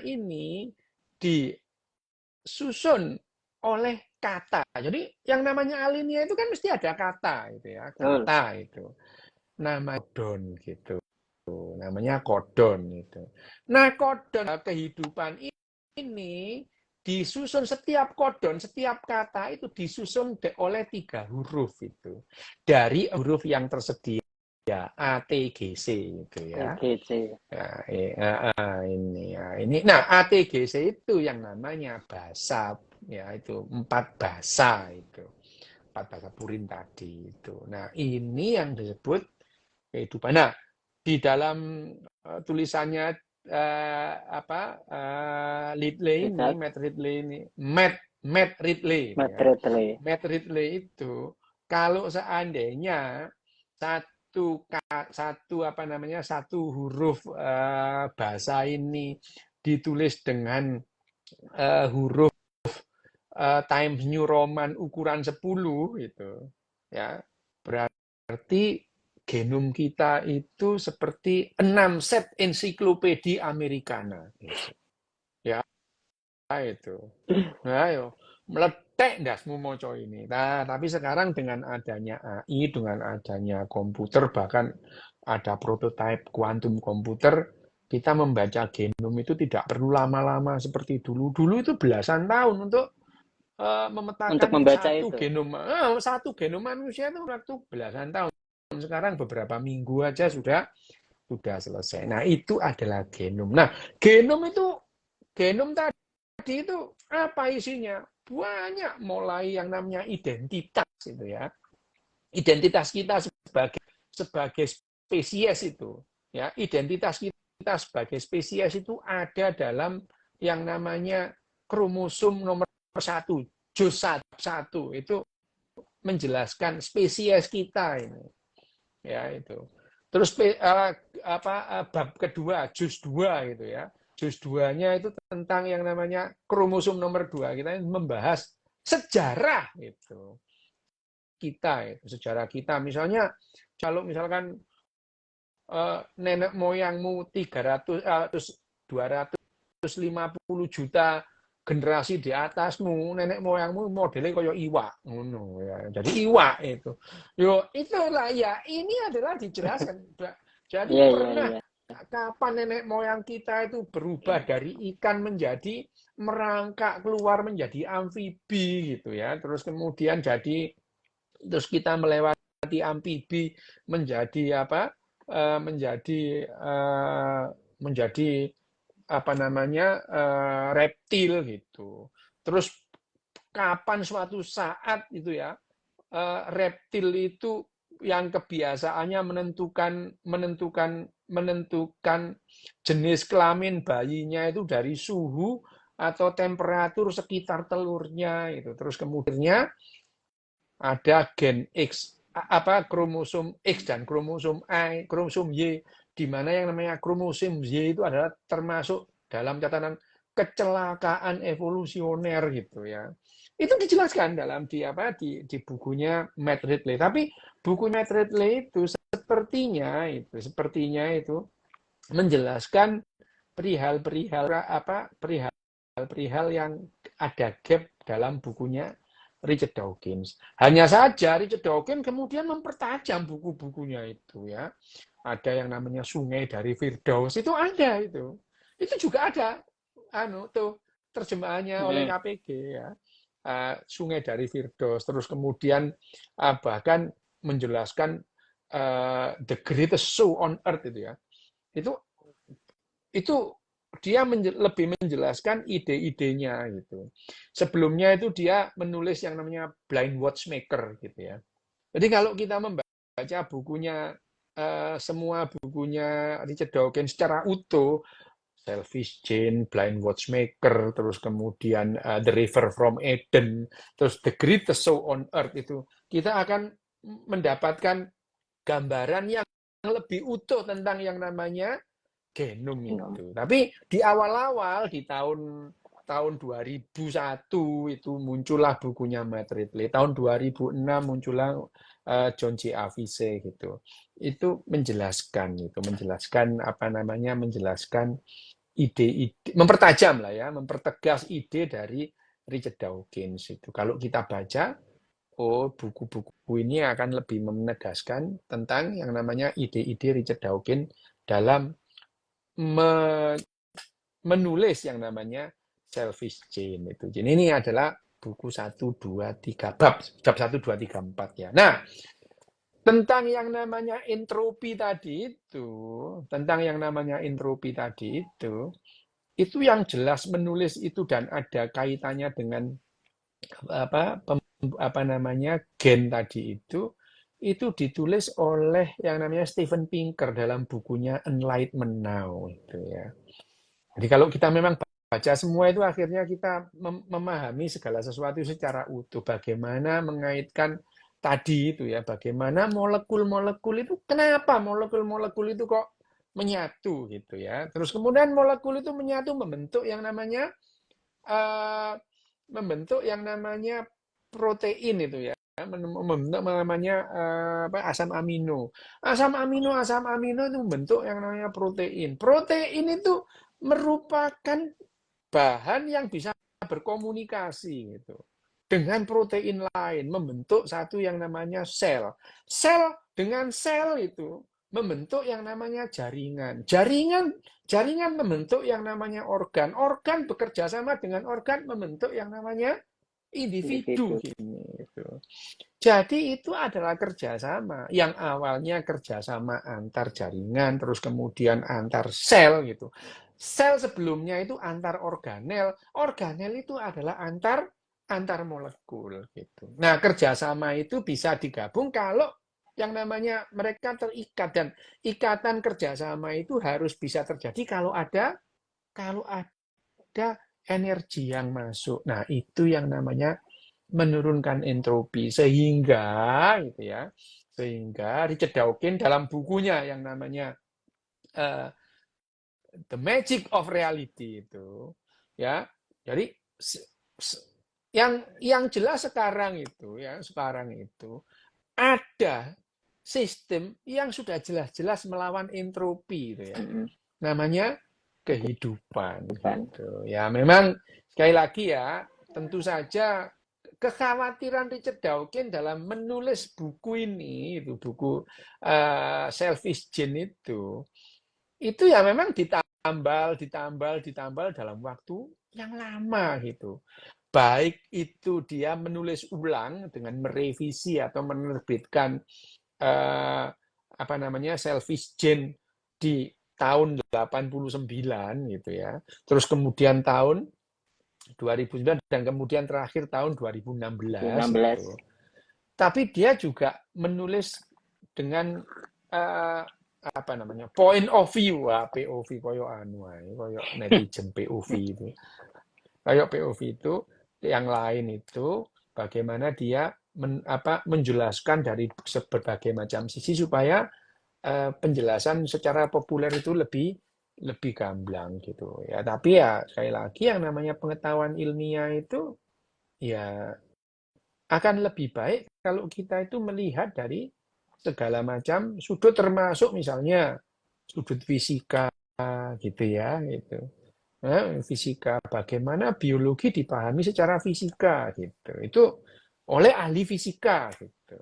[SPEAKER 1] ini disusun oleh kata. Jadi yang namanya alinea itu kan mesti ada kata gitu ya. Kata itu. Nama kodon gitu. Namanya kodon itu. Nah, kodon kehidupan ini disusun setiap kodon, setiap kata itu disusun oleh 3 huruf itu. Dari huruf yang tersedia A, T, G, C itu ya. Nah, ini. Nah, A, T, G, C itu yang namanya bahasa ya itu 4 bahasa itu. 4 bahasa Purin tadi itu. Nah, ini yang disebut kehidupan. Nah, di dalam tulisannya Matt Ridley itu kalau seandainya satu huruf bahasa ini ditulis dengan huruf Times New Roman ukuran 10 itu ya berarti genom kita itu seperti 6 set ensiklopedia Americana. Gitu. Ya, itu. Nah, ayo, meletek dasmu moco ini. Nah, tapi sekarang dengan adanya AI, dengan adanya komputer, bahkan ada prototipe kuantum komputer, kita membaca genom itu tidak perlu lama-lama seperti dulu. Dulu itu belasan tahun untuk memetakan satu genom manusia itu waktu belasan tahun. Sekarang beberapa minggu aja sudah selesai. Nah, itu adalah genom. Nah, genom tadi itu apa isinya? Banyak, mulai yang namanya identitas itu ya. Identitas kita sebagai spesies itu ya. Identitas kita sebagai spesies itu ada dalam yang namanya kromosom nomor 1, juz 1 itu menjelaskan spesies kita ini. Ya itu. Terus bab kedua, juz 2 gitu ya. juz 2-nya itu tentang yang namanya kromosom nomor 2. Kita membahas sejarah itu. Sejarah kita. Misalnya kalau misalkan nenek moyangmu 250 juta generasi di atasmu, nenek moyangmu modelnya kayak iwak, ngono ya. Jadi iwak itu. Yo, itulah ya, ini adalah dijelaskan. Jadi
[SPEAKER 2] Iya, iya,
[SPEAKER 1] pernah
[SPEAKER 2] iya.
[SPEAKER 1] kapan nenek moyang kita itu berubah dari ikan menjadi merangkak keluar menjadi amfibi gitu ya. Terus kemudian terus kita melewati amfibi menjadi apa? Menjadi apa namanya reptil gitu. Terus kapan suatu saat itu ya reptil itu yang kebiasaannya menentukan jenis kelamin bayinya itu dari suhu atau temperatur sekitar telurnya itu. Terus kemudiannya ada gen X kromosom X dan kromosom Y, di mana yang namanya kromosom Y itu adalah termasuk dalam catatan kecelakaan evolusioner gitu ya. Itu dijelaskan dalam di bukunya Matt Ridley. Tapi buku Matt Ridley itu sepertinya itu menjelaskan perihal yang ada gap dalam bukunya Richard Dawkins. Hanya saja Richard Dawkins kemudian mempertajam buku-bukunya itu ya. Ada yang namanya Sungai dari Firdaus, itu ada itu. Itu juga ada tuh terjemahannya oleh KPG ya. Sungai dari Firdaus, terus kemudian bahkan menjelaskan the greatest show on earth itu ya. Itu dia lebih menjelaskan ide-idenya gitu. Sebelumnya itu dia menulis yang namanya Blind Watchmaker gitu ya. Jadi kalau kita membaca bukunya semua bukunya Richard Dawkins secara utuh, Selfish Gene, Blind Watchmaker, terus kemudian The River from Eden, terus The Greatest Show on Earth itu, kita akan mendapatkan gambaran yang lebih utuh tentang yang namanya genom itu. Tapi di awal-awal di tahun 2001 itu muncullah bukunya Matt Ridley. Tahun 2006 muncullah John C. Avise gitu. Itu menjelaskan menjelaskan ide-ide, mempertajam lah ya, mempertegas ide dari Richard Dawkins itu. Kalau kita baca, buku-buku ini akan lebih menegaskan tentang yang namanya ide-ide Richard Dawkins dalam menulis yang namanya Selfish Gene itu. Jadi ini adalah buku 1, 2, 3, bab 1, 2, 3, 4 ya. Nah, tentang yang namanya entropi tadi itu yang jelas menulis itu dan ada kaitannya dengan gen tadi itu ditulis oleh yang namanya Steven Pinker dalam bukunya Enlightenment Now itu ya. Jadi kalau kita memang baca semua itu akhirnya kita memahami segala sesuatu secara utuh. Bagaimana mengaitkan tadi itu ya, bagaimana molekul-molekul itu, kenapa molekul-molekul itu kok menyatu gitu ya. Terus kemudian molekul itu menyatu membentuk yang namanya protein itu ya, membentuk namanya asam amino. Asam amino itu membentuk yang namanya protein. Protein itu merupakan bahan yang bisa berkomunikasi gitu dengan protein lain, membentuk satu yang namanya sel. Sel dengan sel itu membentuk yang namanya jaringan. Jaringan membentuk yang namanya organ. Organ bekerja sama dengan organ membentuk yang namanya individu. Gitu. Jadi itu adalah kerjasama yang awalnya kerjasama antar jaringan, terus kemudian antar sel gitu. Sel sebelumnya itu antar organel, organel itu adalah antar molekul gitu. Nah, kerjasama itu bisa digabung kalau yang namanya mereka terikat, dan ikatan kerjasama itu harus bisa terjadi kalau ada energi yang masuk. Nah, itu yang namanya menurunkan entropi, sehingga Richard Dawkins dalam bukunya yang namanya the magic of reality itu, ya. Jadi yang jelas sekarang itu, ada sistem yang sudah jelas-jelas melawan entropi, itu ya. Namanya kehidupan, gitu. Ya, memang sekali lagi ya, tentu saja kekhawatiran Richard Dawkins dalam menulis buku ini, itu buku Selfish Gene itu ya memang ditambal dalam waktu yang lama gitu. Baik itu dia menulis ulang dengan merevisi atau menerbitkan Selfish Gene di tahun 89 gitu ya. Terus kemudian tahun 2009 dan kemudian terakhir tahun 2016 itu. Tapi dia juga menulis dengan point of view, POV koyo koyo netizen POV itu. Kayak POV itu yang lain itu bagaimana dia menjelaskan dari berbagai macam sisi supaya penjelasan secara populer itu lebih gamblang gitu ya. Tapi ya sekali lagi yang namanya pengetahuan ilmiah itu ya akan lebih baik kalau kita itu melihat dari segala macam sudut, termasuk misalnya sudut fisika gitu ya, gitu. Nah, fisika, bagaimana biologi dipahami secara fisika gitu. Itu oleh ahli fisika gitu.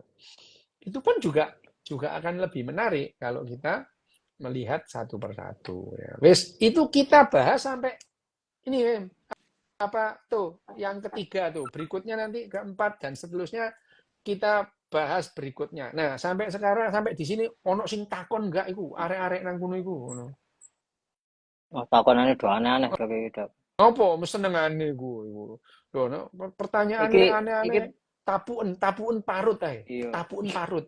[SPEAKER 1] Itu pun juga akan lebih menarik kalau kita melihat satu persatu ya. Wes, itu kita bahas sampai ini yang ketiga tuh, berikutnya nanti keempat dan seterusnya kita bahas berikutnya. Nah, sampai sekarang sampai di sini ono sing takon enggak iku, arek-arek nang kono iku ngono.
[SPEAKER 2] Oh, takonane do aneh-aneh kok iki, Dok.
[SPEAKER 1] Apa mesenengane iku. Lho, no, pertanyaane
[SPEAKER 2] Iki
[SPEAKER 1] aneh-aneh tapuken parut ae.
[SPEAKER 2] iya.
[SPEAKER 1] Tapuken parut.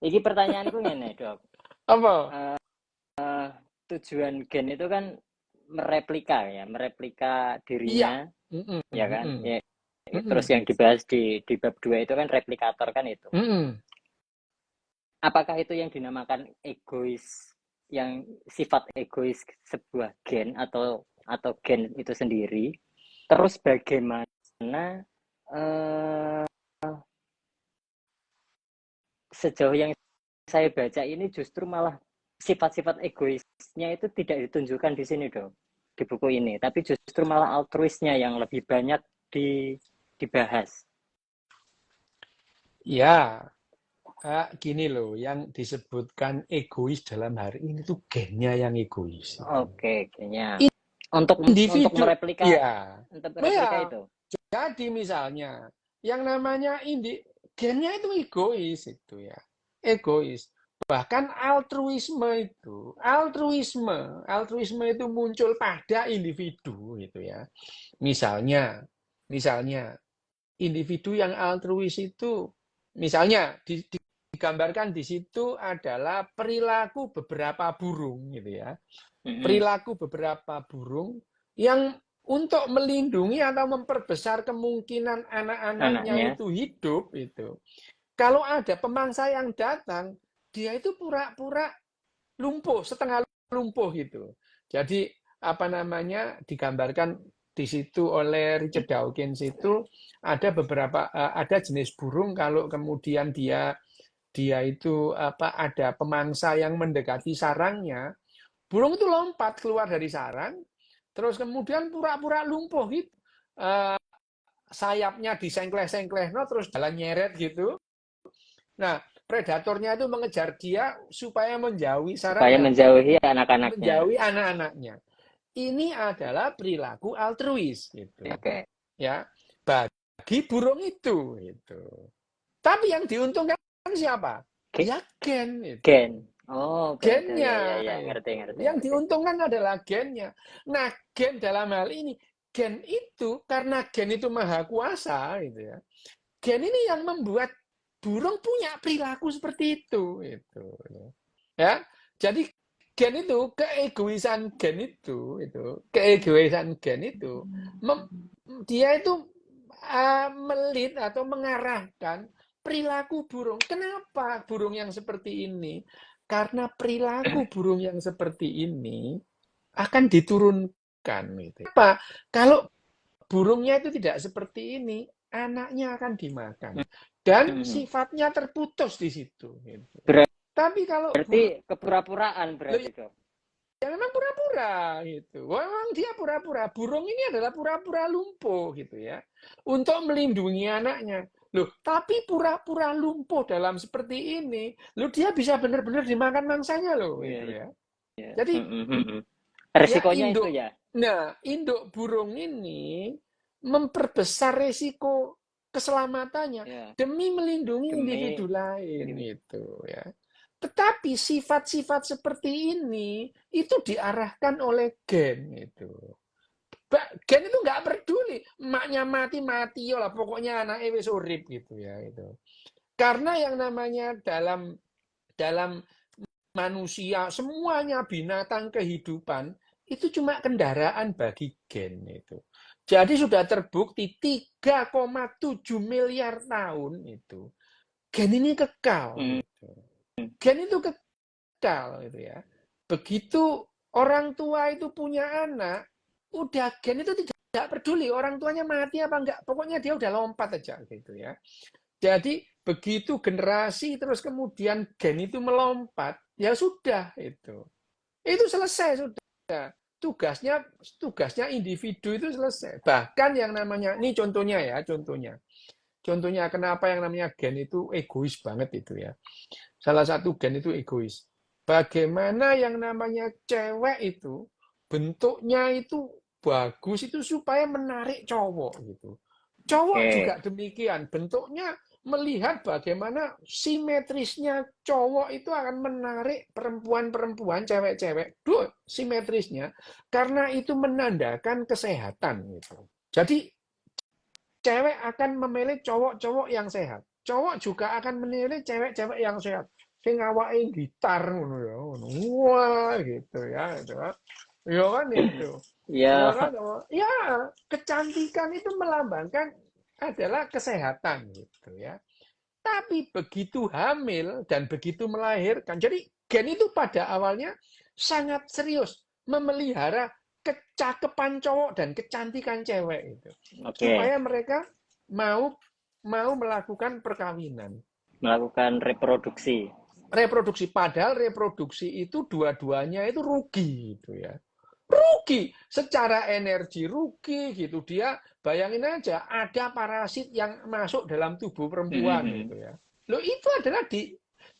[SPEAKER 2] Iki pertanyaanku ngene, Dok.
[SPEAKER 1] Apa?
[SPEAKER 2] Tujuan gen itu kan mereplika dirinya, ya kan? Ya, terus yang dibahas di bab 2 itu kan replikator kan itu. Apakah itu yang dinamakan egois, yang sifat egois sebuah gen atau gen itu sendiri? Terus bagaimana sejauh yang saya baca ini justru malah sifat-sifat egoisnya itu tidak ditunjukkan di sini, Dok, di buku ini, tapi justru malah altruisnya yang lebih banyak dibahas.
[SPEAKER 1] Ya, gini loh, yang disebutkan egois dalam hari ini tuh gennya yang egois.
[SPEAKER 2] Oke, gennya. Untuk
[SPEAKER 1] Individu,
[SPEAKER 2] mereplika,
[SPEAKER 1] ya.
[SPEAKER 2] untuk mereplika itu.
[SPEAKER 1] Jadi misalnya, yang namanya gennya itu egois itu ya, egois. Bahkan altruisme itu muncul pada individu gitu ya. Misalnya individu yang altruis itu, misalnya digambarkan di situ adalah perilaku beberapa burung gitu ya. Perilaku beberapa burung yang untuk melindungi atau memperbesar kemungkinan anak-anaknya itu hidup itu. Kalau ada pemangsa yang datang, dia itu pura-pura lumpuh, setengah lumpuh gitu. Jadi digambarkan di situ oleh Richard Dawkins itu ada jenis burung kalau kemudian dia itu ada pemangsa yang mendekati sarangnya, burung itu lompat keluar dari sarang, terus kemudian pura-pura lumpuh gitu. Sayapnya disengkleh-sengkleh, terus jalan nyeret gitu. Nah, predatornya itu mengejar dia supaya menjauhi sarangnya.
[SPEAKER 2] Supaya menjauhi anak-anaknya.
[SPEAKER 1] Menjauhi anak-anaknya. Ini adalah perilaku altruis gitu.
[SPEAKER 2] Oke.
[SPEAKER 1] Ya, bagi burung itu gitu. Tapi yang diuntungkan siapa? Ya gen. Gitu.
[SPEAKER 2] Gen. Oh,
[SPEAKER 1] gennya.
[SPEAKER 2] Ya, ngerti.
[SPEAKER 1] Yang diuntungkan adalah gennya. Nah, gen dalam hal ini, gen itu karena gen itu maha kuasa gitu ya. Gen ini yang membuat burung punya perilaku seperti itu gitu. Ya. Jadi gen itu, keegoisan gen itu dia itu melit atau mengarahkan perilaku burung. Kenapa burung yang seperti ini? Karena perilaku burung yang seperti ini akan diturunkan. Gitu. Apa? Kalau burungnya itu tidak seperti ini, anaknya akan dimakan. Dan sifatnya terputus di situ. Gitu. Tapi kalau
[SPEAKER 2] berarti kepura-puraan berarti dok.
[SPEAKER 1] ya memang pura-pura gitu. Memang dia pura-pura. Burung ini adalah pura-pura lumpuh gitu ya. Untuk melindungi anaknya. Loh, tapi pura-pura lumpuh dalam seperti ini, loh dia bisa benar-benar dimakan mangsanya loh gitu ya. Jadi ya
[SPEAKER 2] resikonya itu ya.
[SPEAKER 1] Nah, induk burung ini memperbesar resiko keselamatannya demi melindungi individu lain itu ya. Tetapi sifat-sifat seperti ini itu diarahkan oleh gen itu. Gen itu nggak peduli, emaknya mati ya lah, pokoknya anaknya wis urip gitu ya itu. Karena yang namanya dalam manusia, semuanya binatang kehidupan itu cuma kendaraan bagi gen itu. Jadi sudah terbukti 3,7 miliar tahun itu gen ini kekal. Gitu. Gen itu kekal gitu ya. Begitu orang tua itu punya anak, udah gen itu tidak peduli orang tuanya mati apa enggak, pokoknya dia udah lompat aja gitu ya. Jadi begitu generasi terus kemudian gen itu melompat, ya sudah itu. Itu selesai sudah. Tugasnya individu itu selesai. Bahkan yang namanya ini contohnya ya, contohnya kenapa yang namanya gen itu egois banget itu ya. Salah satu gen itu egois. Bagaimana yang namanya cewek itu bentuknya itu bagus itu supaya menarik cowok gitu. Cowok juga demikian, bentuknya melihat bagaimana simetrisnya cowok itu akan menarik perempuan-perempuan, cewek-cewek, simetrisnya, karena itu menandakan kesehatan gitu. Jadi cewek akan memilih cowok-cowok yang sehat. Cowok juga akan memilih cewek-cewek yang sehat. Sing awake gitar ngono ya. Wah, gitu ya, itu. Ya kan itu. Ya kan, ya kecantikan itu melambangkan adalah kesehatan gitu ya. Tapi begitu hamil dan begitu melahirkan, jadi gen itu pada awalnya sangat serius memelihara kecakapan cowok dan kecantikan cewek itu. Supaya mereka mau melakukan perkawinan.
[SPEAKER 2] Melakukan reproduksi.
[SPEAKER 1] Reproduksi, padahal reproduksi itu dua-duanya itu rugi gitu ya. Rugi secara energi, rugi gitu. Dia bayangin aja ada parasit yang masuk dalam tubuh perempuan gitu ya. Loh itu adalah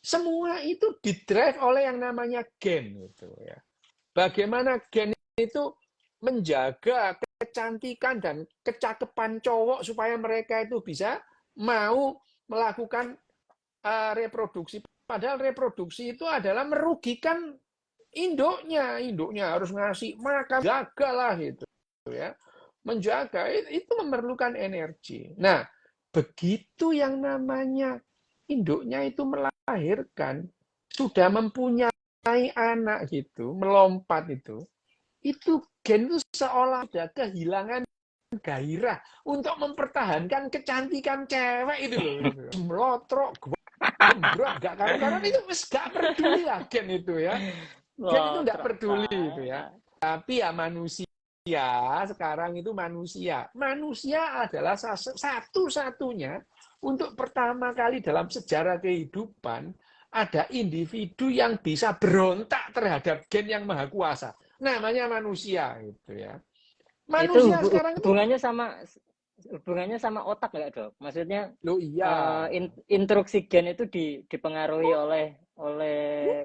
[SPEAKER 1] semua itu didrive oleh yang namanya gen gitu ya. Bagaimana gen itu menjaga kecantikan dan kecakapan cowok supaya mereka itu bisa mau melakukan reproduksi. Padahal reproduksi itu adalah merugikan induknya harus ngasih makan, jagalah gitu ya. Menjaga itu memerlukan energi. Nah, begitu yang namanya induknya itu melahirkan, sudah mempunyai anak gitu, melompat itu gen itu seolah ada kehilangan gairah untuk mempertahankan kecantikan cewek itu loh. Melotrok, gembrot, gak karu-karuan itu gak peduli lah gen itu ya. Gen itu gak peduli itu ya. Tapi ya manusia sekarang itu manusia. Manusia adalah satu-satunya untuk pertama kali dalam sejarah kehidupan ada individu yang bisa berontak terhadap gen yang maha kuasa. Namanya manusia gitu ya.
[SPEAKER 2] Manusia itu sekarang hubungannya sama otak nggak dok? Maksudnya
[SPEAKER 1] iya.
[SPEAKER 2] instruksi gen itu dipengaruhi oleh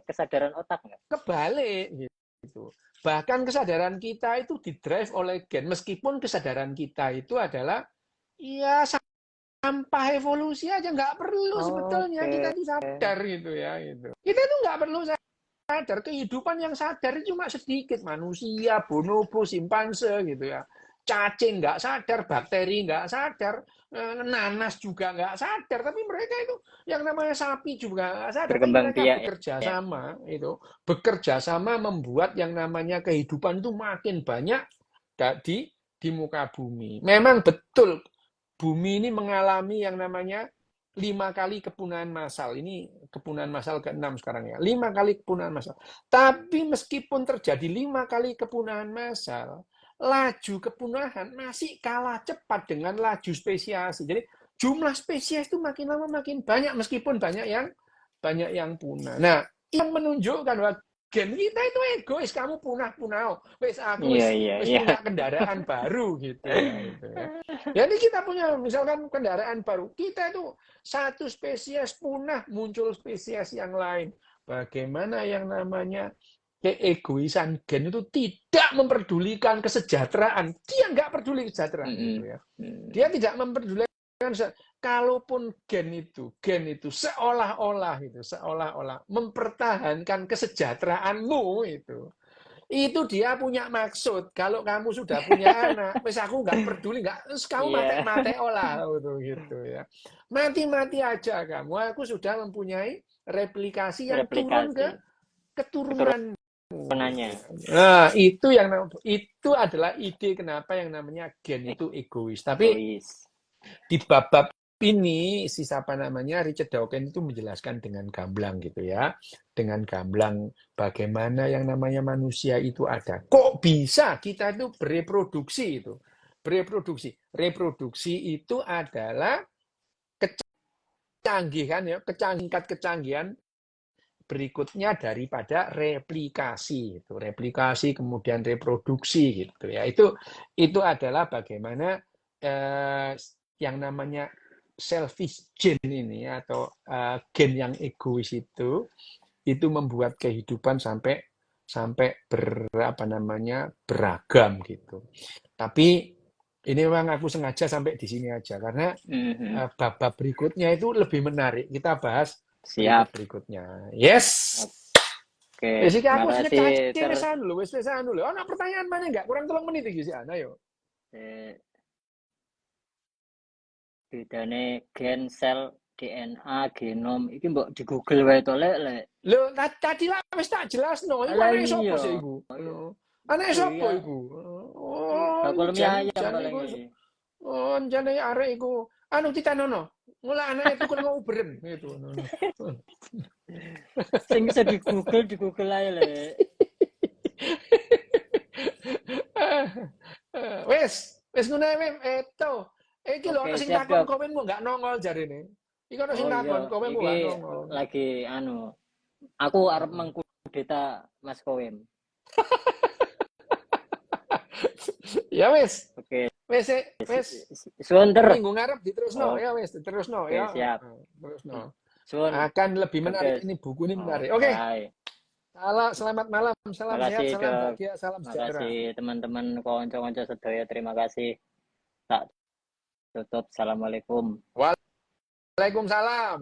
[SPEAKER 2] kesadaran otak nggak?
[SPEAKER 1] Kebalik gitu. Bahkan kesadaran kita itu didrive oleh gen, meskipun kesadaran kita itu adalah ya sampah evolusi aja nggak perlu sebetulnya kita itu sadar gitu ya gitu. Kita itu nggak perlu sadar, kehidupan yang sadar cuma sedikit, manusia, bonobo, simpanse gitu ya. Cacing nggak sadar, bakteri nggak sadar, nanas juga nggak sadar, tapi mereka itu yang namanya sapi juga nggak sadar, tapi mereka bekerja sama membuat yang namanya kehidupan itu makin banyak di muka bumi. Memang betul bumi ini mengalami yang namanya 5 kali kepunahan massal. Ini kepunahan massal ke-6 sekarang ya. 5 kali kepunahan massal. Tapi meskipun terjadi 5 kali kepunahan massal, laju kepunahan masih kalah cepat dengan laju spesiasi. Jadi jumlah spesies itu makin lama makin banyak meskipun banyak yang punah. Nah, yang menunjukkan bahwa gen kita itu egois, kamu punah-punah. Wes aku
[SPEAKER 2] Iya,
[SPEAKER 1] wis
[SPEAKER 2] iya,
[SPEAKER 1] wis
[SPEAKER 2] iya.
[SPEAKER 1] punya kendaraan baru gitu ya, gitu ya. Jadi kita punya misalkan kendaraan baru, kita itu satu spesies punah, muncul spesies yang lain. Bagaimana yang namanya keegoisan gen itu tidak memperdulikan kesejahteraan. Dia nggak peduli kesejahteraan gitu ya. Dia tidak memperdulikan kalaupun gen itu seolah-olah mempertahankan kesejahteraanmu itu dia punya maksud. Kalau kamu sudah punya anak, wes aku nggak peduli, nggak, kamu
[SPEAKER 2] Iya.
[SPEAKER 1] mati olah gitu ya. Mati aja kamu. Aku sudah mempunyai replikasi yang turun ke
[SPEAKER 2] Replikasi
[SPEAKER 1] keturunan.
[SPEAKER 2] keturunannya.
[SPEAKER 1] Nah, itu adalah ide kenapa yang namanya gen itu egois. Tapi
[SPEAKER 2] Egois.
[SPEAKER 1] di bab ini Richard Dawkins itu menjelaskan dengan gamblang gitu ya, dengan gamblang bagaimana yang namanya manusia itu ada. Kok bisa kita itu bereproduksi itu? Reproduksi itu adalah kecanggihan ya, kecanggihan berikutnya daripada replikasi itu. Replikasi kemudian reproduksi gitu ya. Itu adalah bagaimana yang namanya selfish gene ini atau gen yang egois itu membuat kehidupan sampai beragam gitu. Tapi ini memang aku sengaja sampai di sini aja karena bab berikutnya itu lebih menarik. Kita bahas
[SPEAKER 2] Siap.
[SPEAKER 1] berikutnya. Yes.
[SPEAKER 2] Oke,
[SPEAKER 1] Wis iki
[SPEAKER 2] terima
[SPEAKER 1] aku
[SPEAKER 2] kasih
[SPEAKER 1] ngecacing wis anu lho, wis anu lho. Ana pertanyaan mana enggak? Kurang 3 menit iki sih, ayo.
[SPEAKER 2] Bedane gen, sel, DNA, genom iki mbok di Google wae to lek.
[SPEAKER 1] Lho, tadi lah wis tak jelasno. Iku
[SPEAKER 2] Alah
[SPEAKER 1] anake sapa
[SPEAKER 2] iya.
[SPEAKER 1] sih iku? Anake
[SPEAKER 2] Oh
[SPEAKER 1] sapa
[SPEAKER 2] iya.
[SPEAKER 1] iku? Oh,
[SPEAKER 2] Bakul mie
[SPEAKER 1] jan
[SPEAKER 2] ayam
[SPEAKER 1] jan
[SPEAKER 2] paling
[SPEAKER 1] iku.
[SPEAKER 2] iki.
[SPEAKER 1] Oh, jane arek iku anu titanono. Mula anake tukul ngobrem gitu.
[SPEAKER 2] Sing bisa di Google ae lek.
[SPEAKER 1] Wis ngono ae eto. Iki lho ana
[SPEAKER 2] Oke,
[SPEAKER 1] sing
[SPEAKER 2] siap,
[SPEAKER 1] takon
[SPEAKER 2] siap.
[SPEAKER 1] komenmu enggak nongol jarene. Iki ana sing
[SPEAKER 2] Oh
[SPEAKER 1] takon
[SPEAKER 2] iya,
[SPEAKER 1] komenmu
[SPEAKER 2] iki
[SPEAKER 1] enggak nongol.
[SPEAKER 2] lagi aku arep mengkudeta Mas Kowem.
[SPEAKER 1] Ya wis.
[SPEAKER 2] Oke,
[SPEAKER 1] Wis.
[SPEAKER 2] suwun
[SPEAKER 1] Minggu ngarep diterusno ya wis, diterusno
[SPEAKER 2] Oke,
[SPEAKER 1] ya.
[SPEAKER 2] siap.
[SPEAKER 1] Terusno.
[SPEAKER 2] Suwun.
[SPEAKER 1] Akan lebih menarik
[SPEAKER 2] Oke.
[SPEAKER 1] ini buku ini menarik. Oke.
[SPEAKER 2] Bye.
[SPEAKER 1] Selamat malam, salam sehat,
[SPEAKER 2] Makasih,
[SPEAKER 1] salam
[SPEAKER 2] Dok.
[SPEAKER 1] bahagia, salam sejahtera.
[SPEAKER 2] Makasih teman-teman konco-konco sedaya. Terima kasih. Tak tutup. Assalamualaikum.
[SPEAKER 1] Waalaikumsalam.